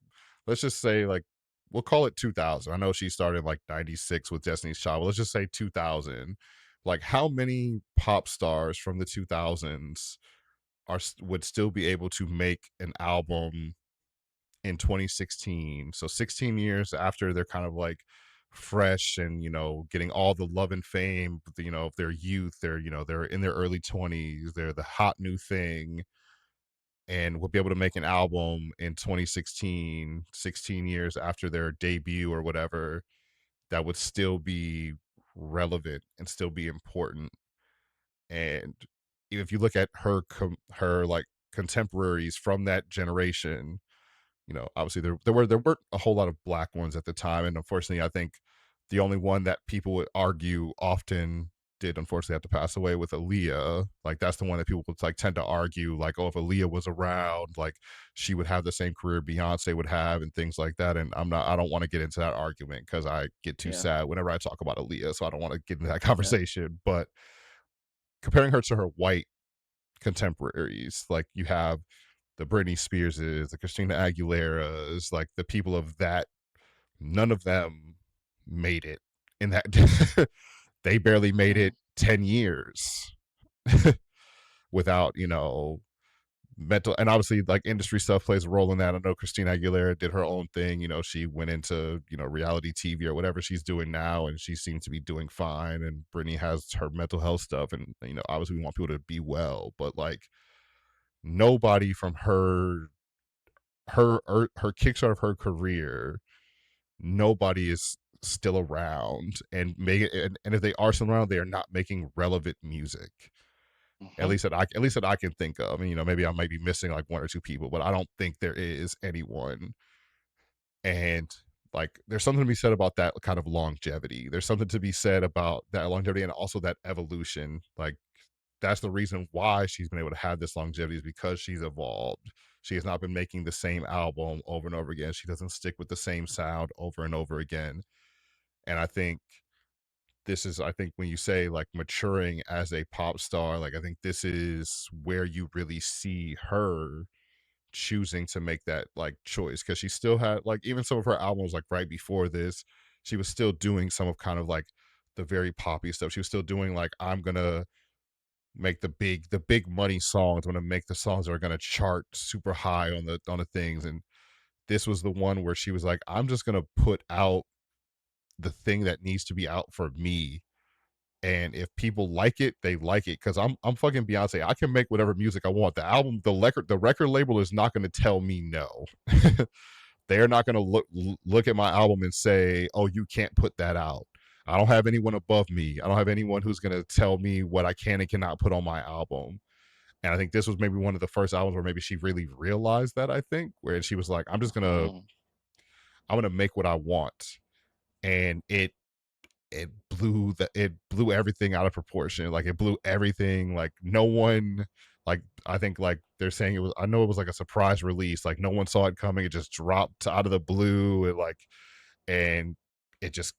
let's just say like we'll call it 2000. I know she started like 96 with Destiny's Child, but let's just say 2000. Like how many pop stars from the 2000s would still be able to make an album in 2016, so 16 years after they're kind of like fresh and getting all the love and fame, of their youth. They're in their early 20s, they're the hot new thing, and will be able to make an album in 2016, 16 years after their debut or whatever, that would still be relevant and still be important. And if you look at her like contemporaries from that generation, obviously there weren't a whole lot of black ones at the time, and unfortunately, I think the only one that people would argue often did unfortunately have to pass away with Aaliyah. Like that's the one that people would like tend to argue, like, oh, if Aaliyah was around, like she would have the same career Beyonce would have, and things like that. And I don't want to get into that argument because I get too Yeah. sad whenever I talk about Aaliyah, so I don't want to get into that Yeah. conversation. But comparing her to her white contemporaries, like you have the Britney Spearses, the Christina Aguileras, like the people of that, none of them made it in that. They barely made Mhm. it 10 years without, mental, and obviously like industry stuff plays a role in that. I know Christina Aguilera did her own thing. She went into, reality TV or whatever she's doing now, and she seems to be doing fine. And Britney has her mental health stuff, and obviously we want people to be well, but like nobody from her kickstart of her career, nobody is still around and and if they are still around, they are not making relevant music. Mhm. At least that I can think of. And maybe I might be missing like one or two people, but I don't think there is anyone. And like there's something to be said about that kind of longevity. There's something to be said about that longevity and also that evolution. Like that's the reason why she's been able to have this longevity, is because she's evolved. She has not been making the same album over and over again. She doesn't stick with the same sound over and over again. And I think when you say like maturing as a pop star, like I think this is where you really see her choosing to make that like choice because she still had like even some of her albums like right before this, she was still doing some of kind of like the very poppy stuff. She was still doing like I'm gonna make the big money songs. I'm gonna make the songs that are gonna chart super high on the things. And this was the one where she was like, I'm just gonna put out the thing that needs to be out for me. And if people like it, they like it because I'm fucking Beyonce. I can make whatever music I want. The record label is not going to tell me no. They're not going to look at my album and say, "Oh, you can't put that out." I don't have anyone above me. I don't have anyone who's going to tell me what I can and cannot put on my album. And I think this was maybe one of the first albums where maybe she really realized that. I think where she was like, Mhm. I'm gonna make what I want," and it blew everything out of proportion. Like it blew everything. Like no one, like I think like they're saying it was. I know it was like a surprise release. Like no one saw it coming. It just dropped out of the blue. And it just.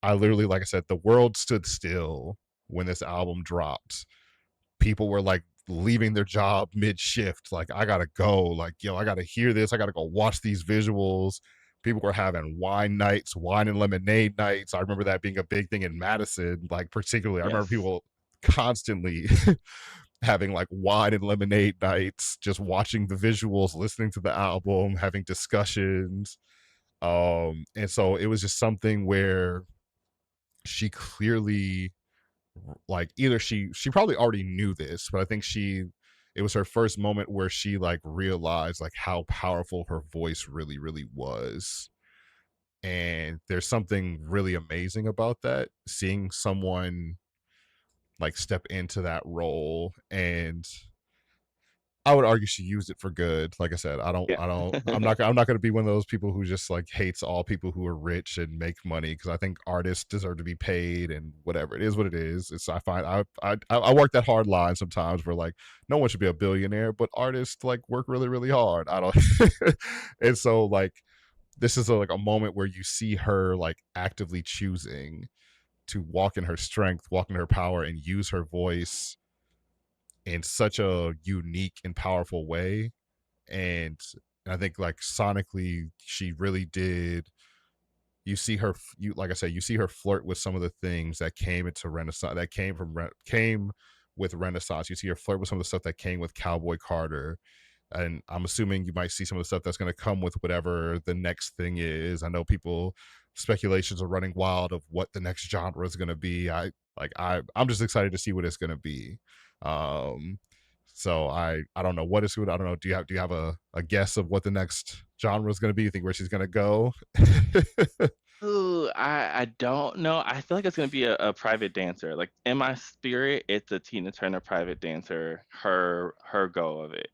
I literally, like I said, the world stood still when this album dropped. People were like leaving their job mid shift. Like, I gotta go. Like, yo, I gotta hear this. I gotta go watch these visuals. People were having wine nights, wine and lemonade nights. I remember that being a big thing in Madison, like, particularly. I remember Yes. people constantly having like wine and lemonade nights, just watching the visuals, listening to the album, having discussions. And so it was just something where she clearly like either she probably already knew this, but I think it was her first moment where she like realized like how powerful her voice really was. And there's something really amazing about that, seeing someone like step into that role. And I would argue she used it for good. Like I said, Yeah. I'm not going to be one of those people who just like hates all people who are rich and make money because I think artists deserve to be paid and whatever. It is what it is. It's I find I work that hard line sometimes where like no one should be a billionaire, but artists like work really hard. I don't. And so like this is like a moment where you see her like actively choosing to walk in her strength, walk in her power, and use her voice in such a unique and powerful way. And I think like sonically she really did. You see her, you like I said, you see her flirt with some of the things that came into Renaissance, that came with Renaissance. You see her flirt with some of the stuff that came with Cowboy Carter, and I'm assuming you might see some of the stuff that's going to come with whatever the next thing is. I know people speculations are running wild of what the next genre is going to be. I'm just excited to see what it's going to be. Um, so I don't know what it's good. I don't know. Do you have a guess of what the next genre is going to be? You think where she's going to go? Ooh, I don't know. I feel like it's gonna be a private dancer. Like in my spirit, it's a Tina Turner private dancer, her go of it.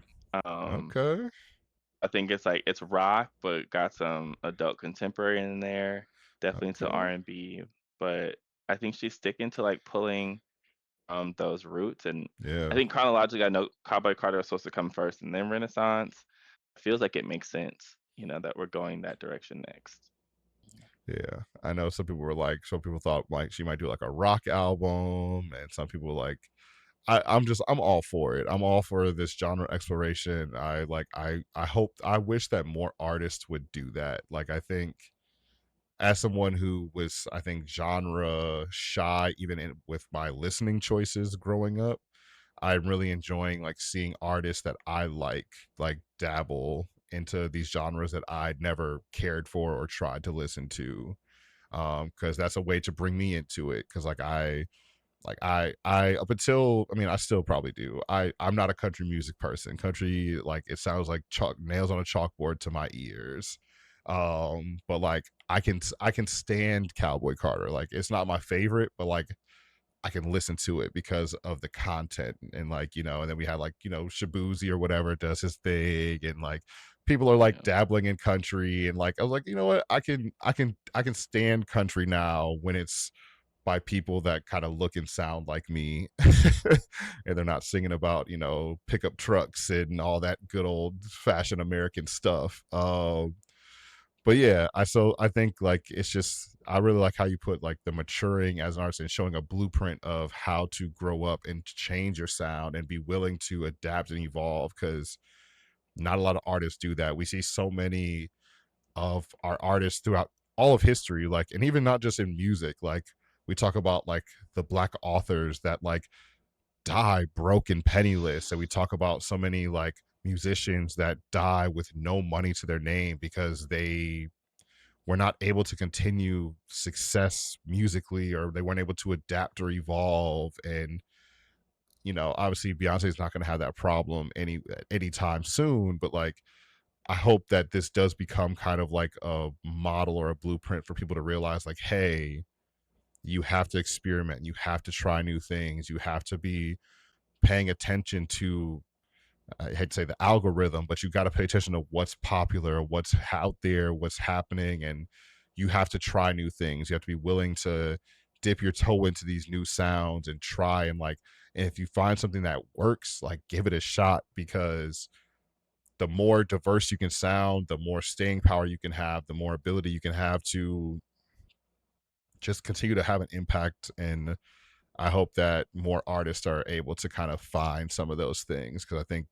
Um, Okay. I think it's like it's rock, but got some adult contemporary in there, definitely into Okay. R&B. But I think she's sticking to like pulling those roots. And I Yeah. think chronologically, I know Cowboy Carter was supposed to come first and then Renaissance. It feels like it makes sense, that we're going that direction next. Yeah, I know some people thought like she might do like a rock album, and some people were like, I'm all for it. I'm all for this genre exploration. I wish that more artists would do that. Like I think as someone who was I think genre shy even with my listening choices growing up, I'm really enjoying like seeing artists that I like dabble into these genres that I'd never cared for or tried to listen to, because that's a way to bring me into it because I up until I mean I still probably do. I'm not a country music person. Country like it sounds like chalk nails on a chalkboard to my ears. But like I can stand Cowboy Carter. Like it's not my favorite, but like I can listen to it because of the content and like, and then we had like, Shabuzi or whatever does his thing and like people are like Yeah. dabbling in country and like I was like, you know what? I can stand country now when it's by people that kind of look and sound like me and they're not singing about pickup trucks and all that good old fashioned American stuff. But yeah, I think like it's just I really like how you put like the maturing as an artist and showing a blueprint of how to grow up and change your sound and be willing to adapt and evolve because not a lot of artists do that. We see so many of our artists throughout all of history, like, and even not just in music, like we talk about like the black authors that like die broke and penniless, and we talk about so many like musicians that die with no money to their name because they were not able to continue success musically, or they weren't able to adapt or evolve. And obviously Beyonce is not going to have that problem anytime soon, but like I hope that this does become kind of like a model or a blueprint for people to realize, like, hey, you have to experiment, you have to try new things, you have to be paying attention to, I hate to say the algorithm, but you got to pay attention to what's popular, what's out there, what's happening, and you have to try new things. You have to be willing to dip your toe into these new sounds and try, and like, and if you find something that works, like give it a shot, because the more diverse you can sound, the more staying power you can have, the more ability you can have to just continue to have an impact. And I hope that more artists are able to kind of find some of those things, because I think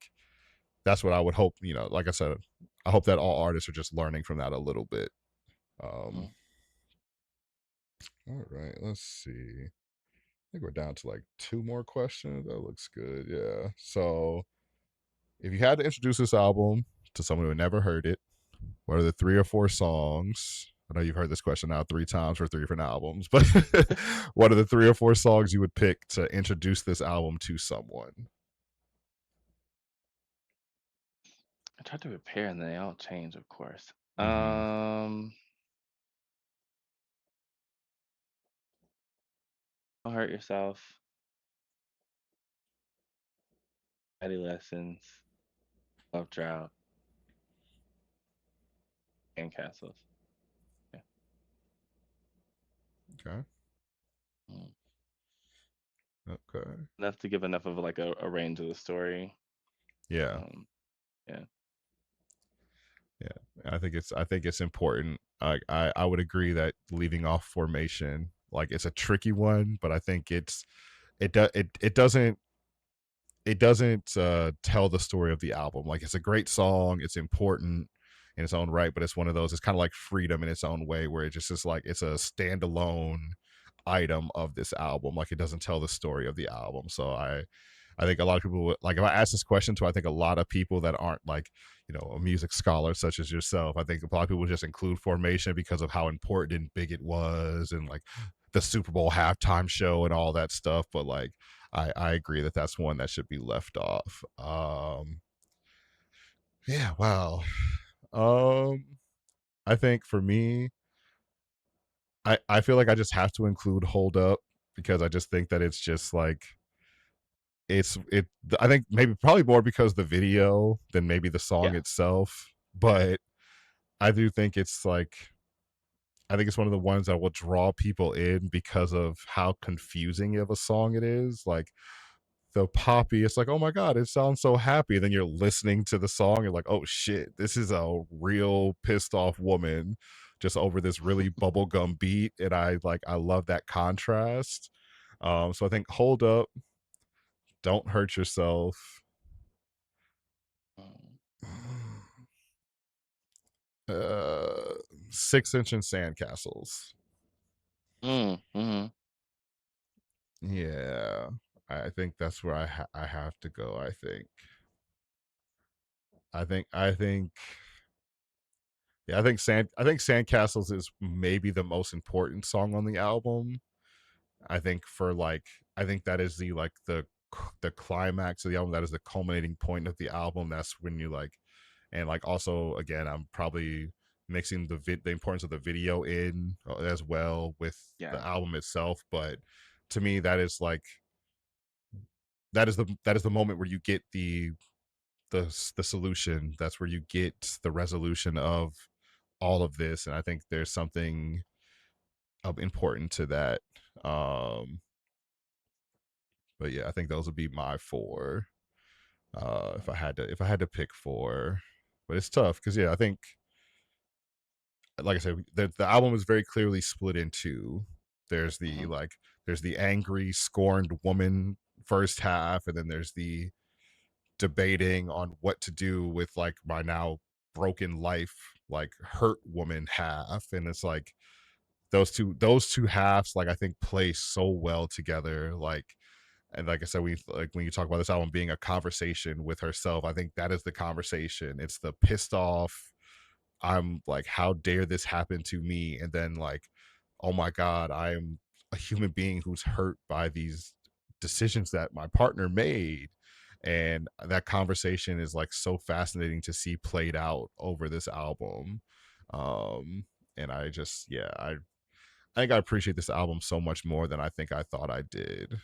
that's what I would hope. Like I said, I hope that all artists are just learning from that a little bit. Um, Mhm. all right, let's see. I think we're down to like two more questions. That looks good. Yeah. So, if you had to introduce this album to someone who had never heard it, what are the three or four songs? I know you've heard this question now three times for three different albums, but what are the three or four songs you would pick to introduce this album to someone? I tried to prepare and they all change, of course. Hmm. Don't Hurt Yourself, Daddy Lessons, Love Drought, and Castles. Yeah. Okay. Mm. Okay. Enough to give enough of like a range of the story. Yeah. Um, yeah. Yeah. I think it's important. I would agree that leaving off Formation, like, it's a tricky one, but I think it doesn't tell the story of the album. Like, it's a great song, it's important in its own right, but it's one of those, it's kind of like Freedom in its own way, where it just is like it's a standalone item of this album. Like, it doesn't tell the story of the album. So I think a lot of people like, if I ask this question to, I think a lot of people that aren't like, a music scholar such as yourself, I think a lot of people just include Formation because of how important and big it was, and like the Super Bowl halftime show and all that stuff. But like, I agree that that's one that should be left off. Yeah, wow. Um, I think for me, I feel like I just have to include Hold Up, because I just think that it's just like it. I think maybe probably more because the video than maybe the song Yeah. itself, but I do think it's like, I think it's one of the ones that will draw people in because of how confusing of a song it is. Like, the poppy, it's like, oh my god, it sounds so happy. And then you're listening to the song, you're like, oh shit, this is a real pissed off woman just over this really bubblegum beat. And I love that contrast. So I think Hold Up, Don't Hurt Yourself, Mm. uh 6 inch and Sandcastles. Mhm. Yeah, I think that's where I have to go. I think yeah, I think Sandcastles is maybe the most important song on the album. I think for like, I think that is the climax of the album. That is the culminating point of the album. That's when you like, and like, also again, I'm probably mixing the importance of the video in, as well with the Yeah. album itself. But to me, that is like, that is the moment where you get the solution. That's where you get the resolution of all of this. And I think there's something important to that. Um, but yeah, I think those would be my four. If I had to pick four, but it's tough because, yeah, I think, like I said, the album is very clearly split in two. There's the Mhm. like, there's the angry, scorned woman first half, and then there's the debating on what to do with like my now broken life, like hurt woman half. And it's like those two halves, like I think play so well together. Like, and like I said, we like when you talk about this album being a conversation with herself, I think that is the conversation. It's the pissed off, I'm like, how dare this happen to me? And then like, oh my God, I'm a human being who's hurt by these decisions that my partner made. And that conversation is like so fascinating to see played out over this album. Um, and I just, yeah, I think I appreciate this album so much more than I think I thought I did.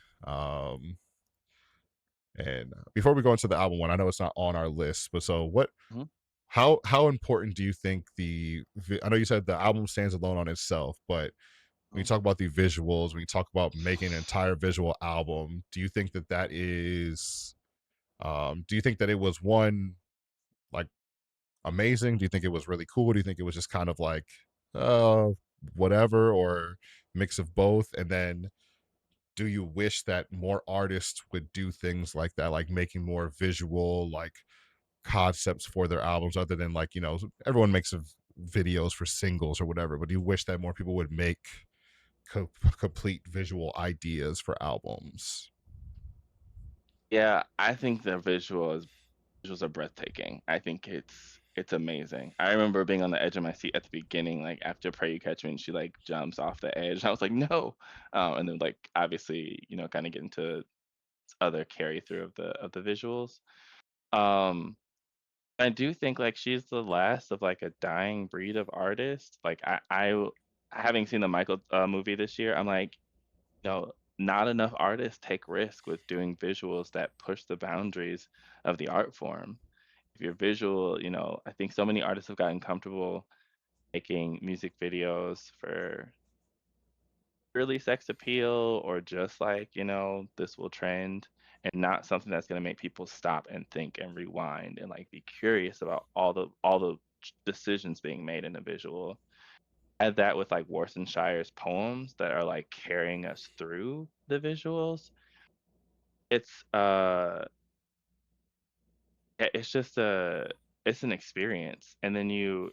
And before we go into the album one, I know it's not on our list, but so what Mhm. how important do you think I know you said the album stands alone on itself, but when you Mhm. talk about the visuals, when you talk about making an entire visual album, do you think that do you think that it was one, like, amazing? Do you think it was really cool? Do you think it was just kind of like, uh, whatever, or mix of both? And then do you wish that more artists would do things like that, like making more visual, like concepts for their albums other than like, everyone makes videos for singles or whatever, but do you wish that more people would make complete visual ideas for albums? Yeah, I think the visuals are breathtaking. I think it's amazing. I remember being on the edge of my seat at the beginning, like after "Pray You Catch Me," and she like jumps off the edge. I was like, "No!" And then like obviously, kind of get into other carry through of the visuals. Um, I do think like she's the last of like a dying breed of artists. Like having seen the Michael movie this year, I'm like, not enough artists take risk with doing visuals that push the boundaries of the art form. If you're visual, I think so many artists have gotten comfortable making music videos for purely sex appeal or just like, this will trend and not something that's going to make people stop and think and rewind and like be curious about all the decisions being made in a visual. Add that with like Shire's poems that are like carrying us through the visuals. It's it's just it's an experience. And then you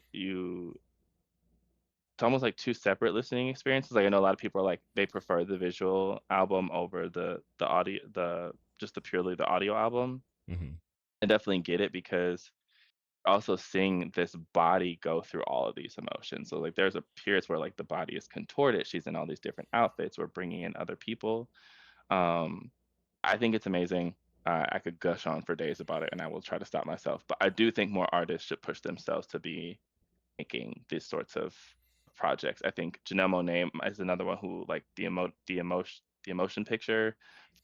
it's almost like 2 separate listening experiences. Like, I know a lot of people are like, they prefer the visual album over the audio just the purely the audio album. Hmm. I definitely get it because also seeing this body go through all of these emotions. So, like, there's a periods where, like, the body is contorted, she's in all these different outfits, we're bringing in other people. Um, I think it's amazing. I could gush on for days about it, and I will try to stop myself, but I do think more artists should push themselves to be making these sorts of projects. I think Janelle Monáe is another one who like the emotion picture,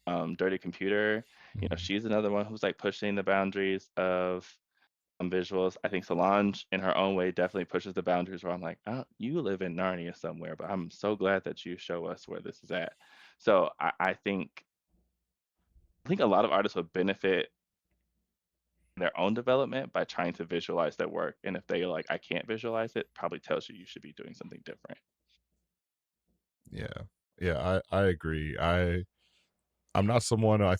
Dirty Computer. Hmm. She's another one who's like pushing the boundaries of visuals. I think Solange, in her own way, definitely pushes the boundaries. Where I'm like, oh, you live in Narnia somewhere, but I'm so glad that you show us where this is at. So I think a lot of artists would benefit their own development by trying to visualize their work. And if they like, I can't visualize it, probably tells you you should be doing something different. Yeah. Yeah, I agree. I'm not someone, I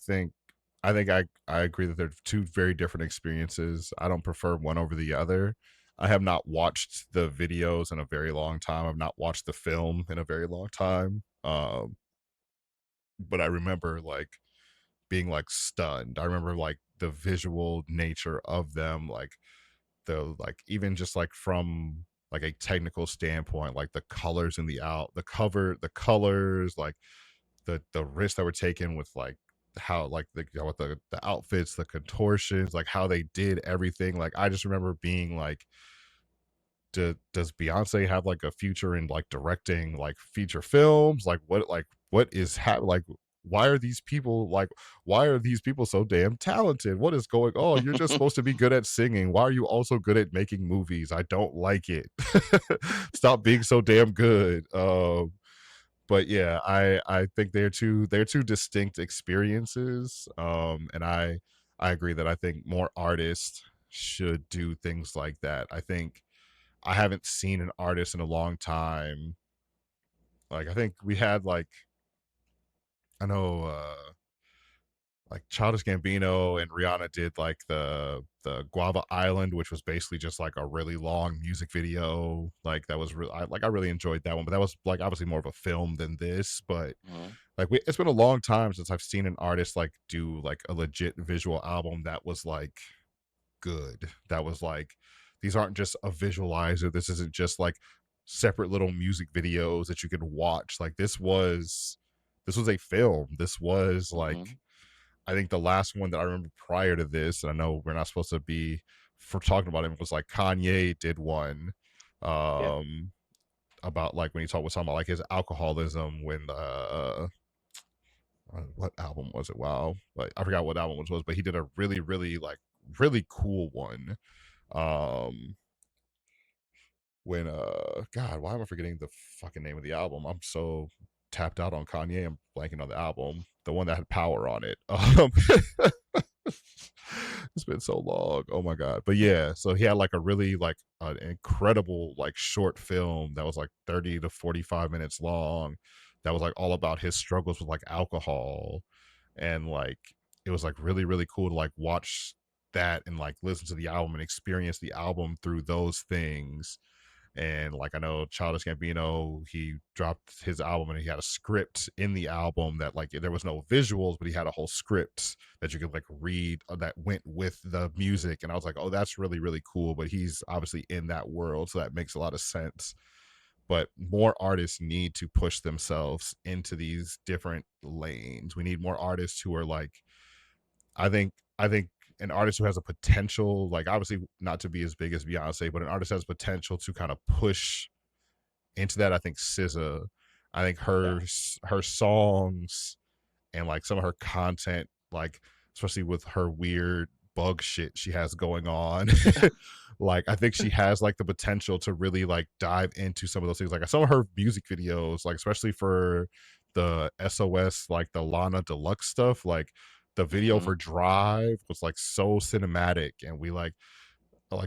agree that they're two very different experiences. I don't prefer one over the other. I have not watched the videos in a very long time. I've not watched the film in a very long time. But I remember like being like stunned. I remember like the visual nature of them, like even just like from like a technical standpoint, like the colors in the colors, like the risks that were taken with like how like with the outfits, the contortions, like how they did everything. Like I just remember being like, does Beyonce have like a future in like directing like feature films? What is like why are these people so damn talented? What is going on? You're just supposed to be good at singing. Why are you also good at making movies? I don't like it. Stop being so damn good. But yeah, I think they're two distinct experiences. And I agree that I think more artists should do things like that. I think I haven't seen an artist in a long time. Like I think we had like I know like Childish Gambino and Rihanna did like the Guava Island, which was basically just like a really long music video. Like that was real. I really enjoyed that one, but that was like obviously more of a film than this. But Mhm, like it's been a long time since I've seen an artist like do like a legit visual album that was like good. That was like these aren't just a visualizer. This isn't just like separate little music videos that you could watch. Like this was a film. This was like mhm. I think the last one that I remember prior to this, and I know we're not supposed to be for talking about it, was like Kanye did one Yeah. um about like when he was talking about like his alcoholism when what album was it? Wow. Like I forgot what album it was, but he did a really, really like really cool one. Um when God, why am I forgetting the fucking name of the album? I'm so tapped out on Kanye, I'm blanking on the album. The one that had power on it. It's been so long. Oh my god. But yeah, so he had like a really like an incredible like short film that was like 30 to 45 minutes long that was like all about his struggles with like alcohol and like it was like really really cool to like watch that and like listen to the album and experience the album through those things and like I know Childish Gambino, he dropped his album and he had a script in the album that like there was no visuals, but he had a whole script that you could like read that went with the music. And I was like, oh, that's really, really cool. But he's obviously in that world, so that makes a lot of sense. But more artists need to push themselves into these different lanes. We need more artists who are like I think an artist who has a potential, like obviously not to be as big as Beyonce, but an artist has potential to kind of push into that. I think SZA, I think Yeah. her songs and like some of her content, like especially with her weird bug shit she has going on. Like I think she has like the potential to really like dive into some of those things. Like some of her music videos, like especially for the SOS, like the Lana Deluxe stuff, like the video Mhm. for Drive was like so cinematic and we like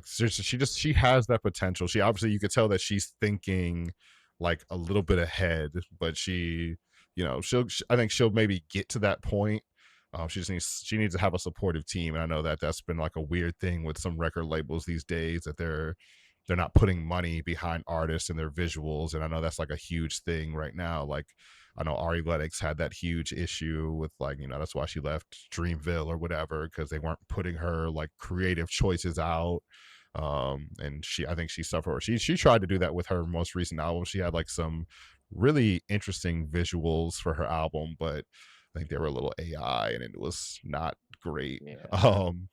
seriously, she has that potential. She obviously you could tell that she's thinking like a little bit ahead, but I think she'll maybe get to that point. She needs to have a supportive team, and I know that that's been like a weird thing with some record labels these days that they're not putting money behind artists and their visuals, and I know that's like a huge thing right now. Like I know Ari Lennox had that huge issue with like that's why she left Dreamville or whatever because they weren't putting her like creative choices out and I think she suffered she tried to do that with her most recent album. She had like some really interesting visuals for her album, but I think they were a little AI and it was not great. Yeah. um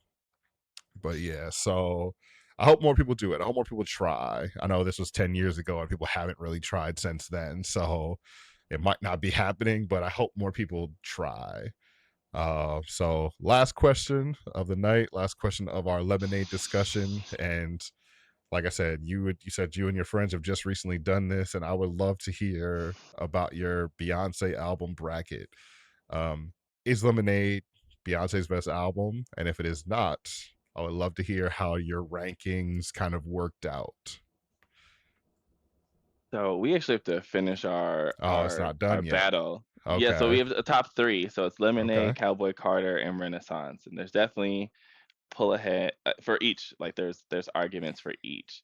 but yeah, so I hope more people do it. I hope more people try. I know this was 10 years ago and people haven't really tried since then, so it might not be happening, but I hope more people try. So last question of the night, last question of our lemonade discussion. And like I said, you said you and your friends have just recently done this, and I would love to hear about your Beyonce album bracket. Um, is Lemonade Beyonce's best album? And if it is not, I would love to hear how your rankings kind of worked out. So we actually have to finish our Oh, it's our not our done yet. battle. Yeah, so we Okay. have a top 3. So it's Okay. Lemonade, Cowboy Carter, and Renaissance. And there's definitely pull ahead for each. Like there's arguments for each.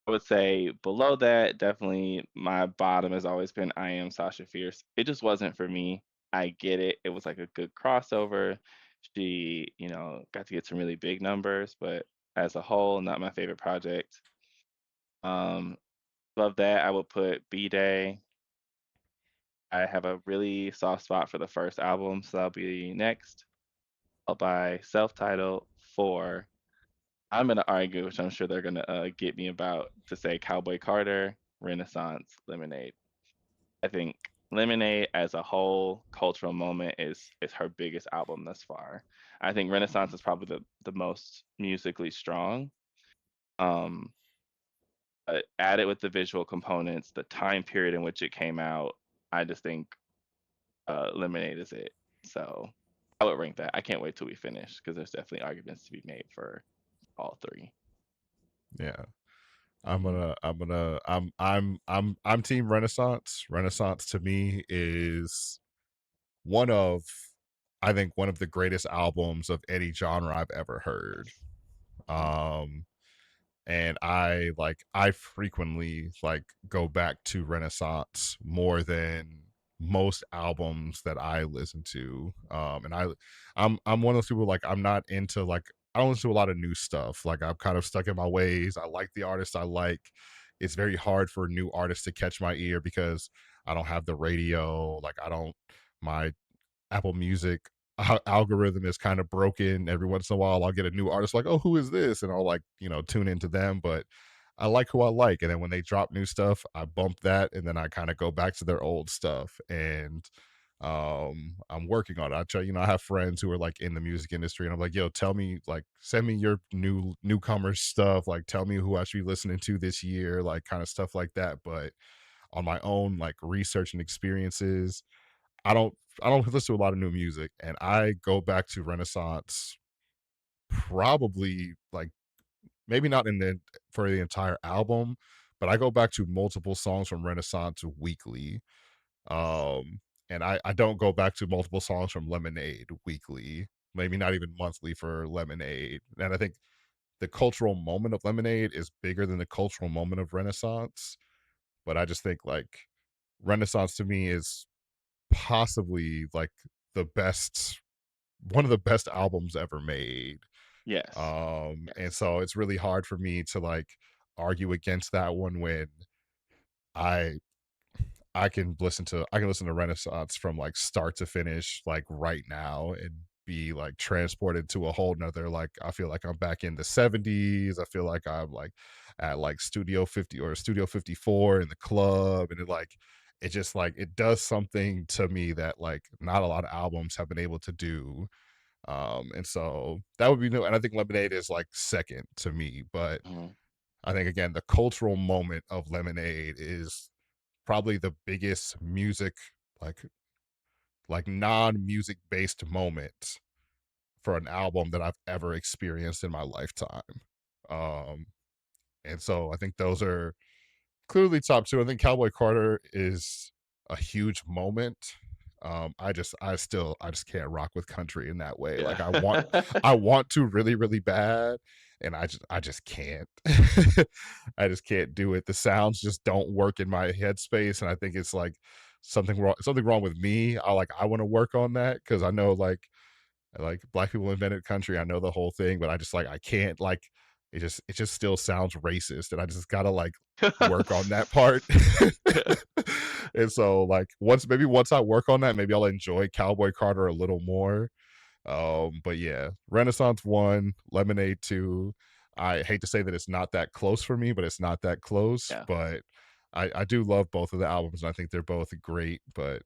I would say below that, definitely my bottom has always been I Am Sasha Fierce. It just wasn't for me. I get it. It was like a good crossover. She, got to get some really big numbers, but as a whole, not my favorite project. Um, Above that, I would put B Day. I have a really soft spot for the first album, so that'll be next. Followed by self-titled 4. I'm gonna argue, which I'm sure they're gonna get me about, to say Cowboy Carter, Renaissance, Lemonade. I think Lemonade as a whole cultural moment is her biggest album thus far. I think Renaissance is probably the most musically strong. Um, Added with the visual components, the time period in which it came out, I just think Lemonade is it. So I would rank that. I can't wait till we finish because there's definitely arguments to be made for all 3. Yeah. Mhm. I'm team Renaissance. Renaissance to me is one of I think one of the greatest albums of any genre I've ever heard. Mhm. Um, and I frequently like go back to Renaissance more than most albums that I listen to. And I'm one of those people like I'm not into like I don't listen to a lot of new stuff. Like I'm kind of stuck in my ways. I like the artists I like. It's very hard for new artists to catch my ear because I don't have the radio. Like I don't my Apple Music algorithm is kind of broken. Every once in a while, I'll get a new artist like, oh, who is this? And I'll like, tune into them. But I like who I like. And then when they drop new stuff, I bump that and then I kind of go back to their old stuff. And I'm working on it. I try, I have friends who are like in the music industry and I'm like, yo, tell me, like, send me your newcomer stuff. Like, tell me who I should be listening to this year, like kind of stuff like that. But on my own like research and experiences, I don't I don't listen to a lot of new music, and I go back to Renaissance probably like maybe not in the for the entire album, but I go back to multiple songs from Renaissance weekly. Um, and I don't go back to multiple songs from Lemonade weekly, maybe not even monthly for Lemonade. And I think the cultural moment of Lemonade is bigger than the cultural moment of Renaissance. But I just think like Renaissance to me is possibly like the best one of the best albums ever made. Yes. And Yes. so it's really hard for me to like argue against that one when I I can listen to Renaissance from like start to finish like right now and be like transported to a whole nother like I feel like I'm back in the 70s. I feel like I'm like at like Studio 50 or Studio 54 in the club and it just like it does something to me that like not a lot of albums have been able to do. And so that would be new and I think Lemonade is like second to me, but Mhm. I think again the cultural moment of Lemonade is probably the biggest music like non-music based moment for an album that I've ever experienced in my lifetime. Um and so I think those are clearly top 2. I think Cowboy Carter is a huge moment. I just can't rock with country in that way. Yeah. Like I want to really, really bad, and I just can't. I just can't do it. The sounds just don't work in my headspace, and I think it's like something wrong with me. I wanna work on that because I know like black people invented country. I know the whole thing, but I just like I can't like it just still sounds racist and I just gotta like work on that part. Yeah. And so like once I work on that, maybe I'll enjoy Cowboy Carter a little more. But yeah, Renaissance 1, Lemonade 2. I hate to say that it's not that close for me, but it's not that close. Yeah. But I do love both of the albums, and I think they're both great. But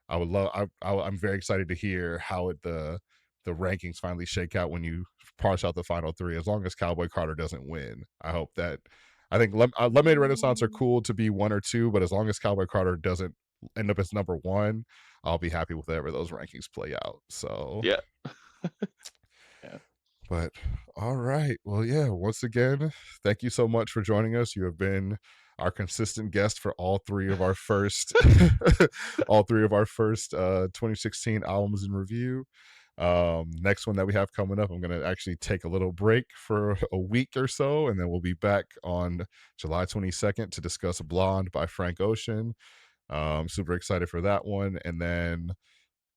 I would love I'm very excited to hear how the rankings finally shake out when you parse out the final three. As long as Cowboy Carter doesn't win, I think Lemonade and Renaissance are cool to be 1 or 2, but as long as Cowboy Carter doesn't end up as number 1, I'll be happy with whatever those rankings play out. So Yeah. Yeah. but all right. Well, yeah, once again, thank you so much for joining us. You have been our consistent guest for all three of our first all three of our first 2016 albums in review. Next one that we have coming up, I'm gonna actually take a little break for a week or so, and then we'll be back on July 22nd to discuss Blonde by Frank Ocean. Super excited for that one. And then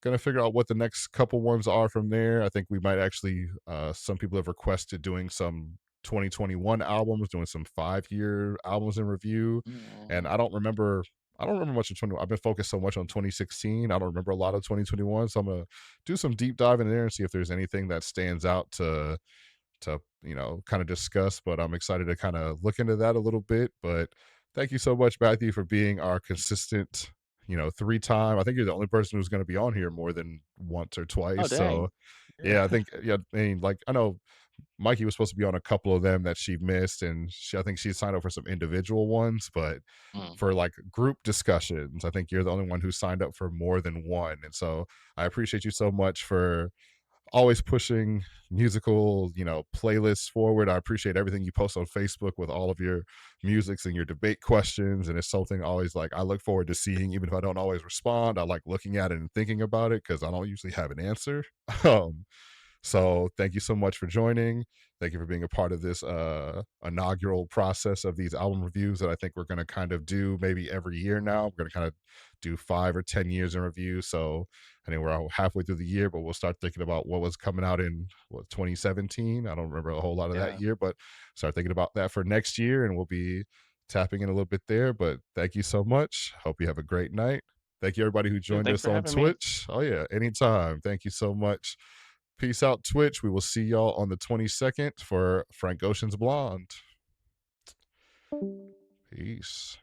gonna figure out what the next couple ones are from there. I think we might actually some people have requested doing some 2021 albums, doing some 5-year albums in review. And Mm. I don't remember much of 20. I've been focused so much on 2016. I don't remember a lot of 2021. So I'm gonna do some deep dive in there and see if there's anything that stands out to kind of discuss. But I'm excited to kind of look into that a little bit. But thank you so much, Matthew, for being our consistent 3 time. I think you're the only person who's going to be on here more than once or Oh, twice. So dang. Yeah. yeah, I think yeah, I mean, like I know Mikey was supposed to be on a couple of them that she missed, and I think she signed up for some individual ones, but Mm. for like group discussions, I think you're the only one who signed up for more than one. And so I appreciate you so much always pushing musical, playlists forward. I appreciate everything you post on Facebook with all of your musics and your debate questions. And it's something always like I look forward to seeing, even if I don't always respond. I like looking at it and thinking about it because I don't usually have an answer. Um, so thank you so much for joining. Thank you for being a part of this inaugural process of these album reviews that I think we're going to kind of do maybe every year now. We're going to kind of do 5 or 10 years in review. So I think we're halfway through the year, but we'll start thinking about what was coming out in 2017. I don't remember a whole lot of that Yeah. year, but start thinking about that for next year, and we'll be tapping in a little bit there. But thank you so much. Hope you have a great night. Thank you everybody who Yeah, joined thanks us for on having me. Twitch. Oh yeah, anytime. Thank you so much. Peace out, Twitch. We will see y'all on the 22nd for Frank Ocean's Blonde. Peace.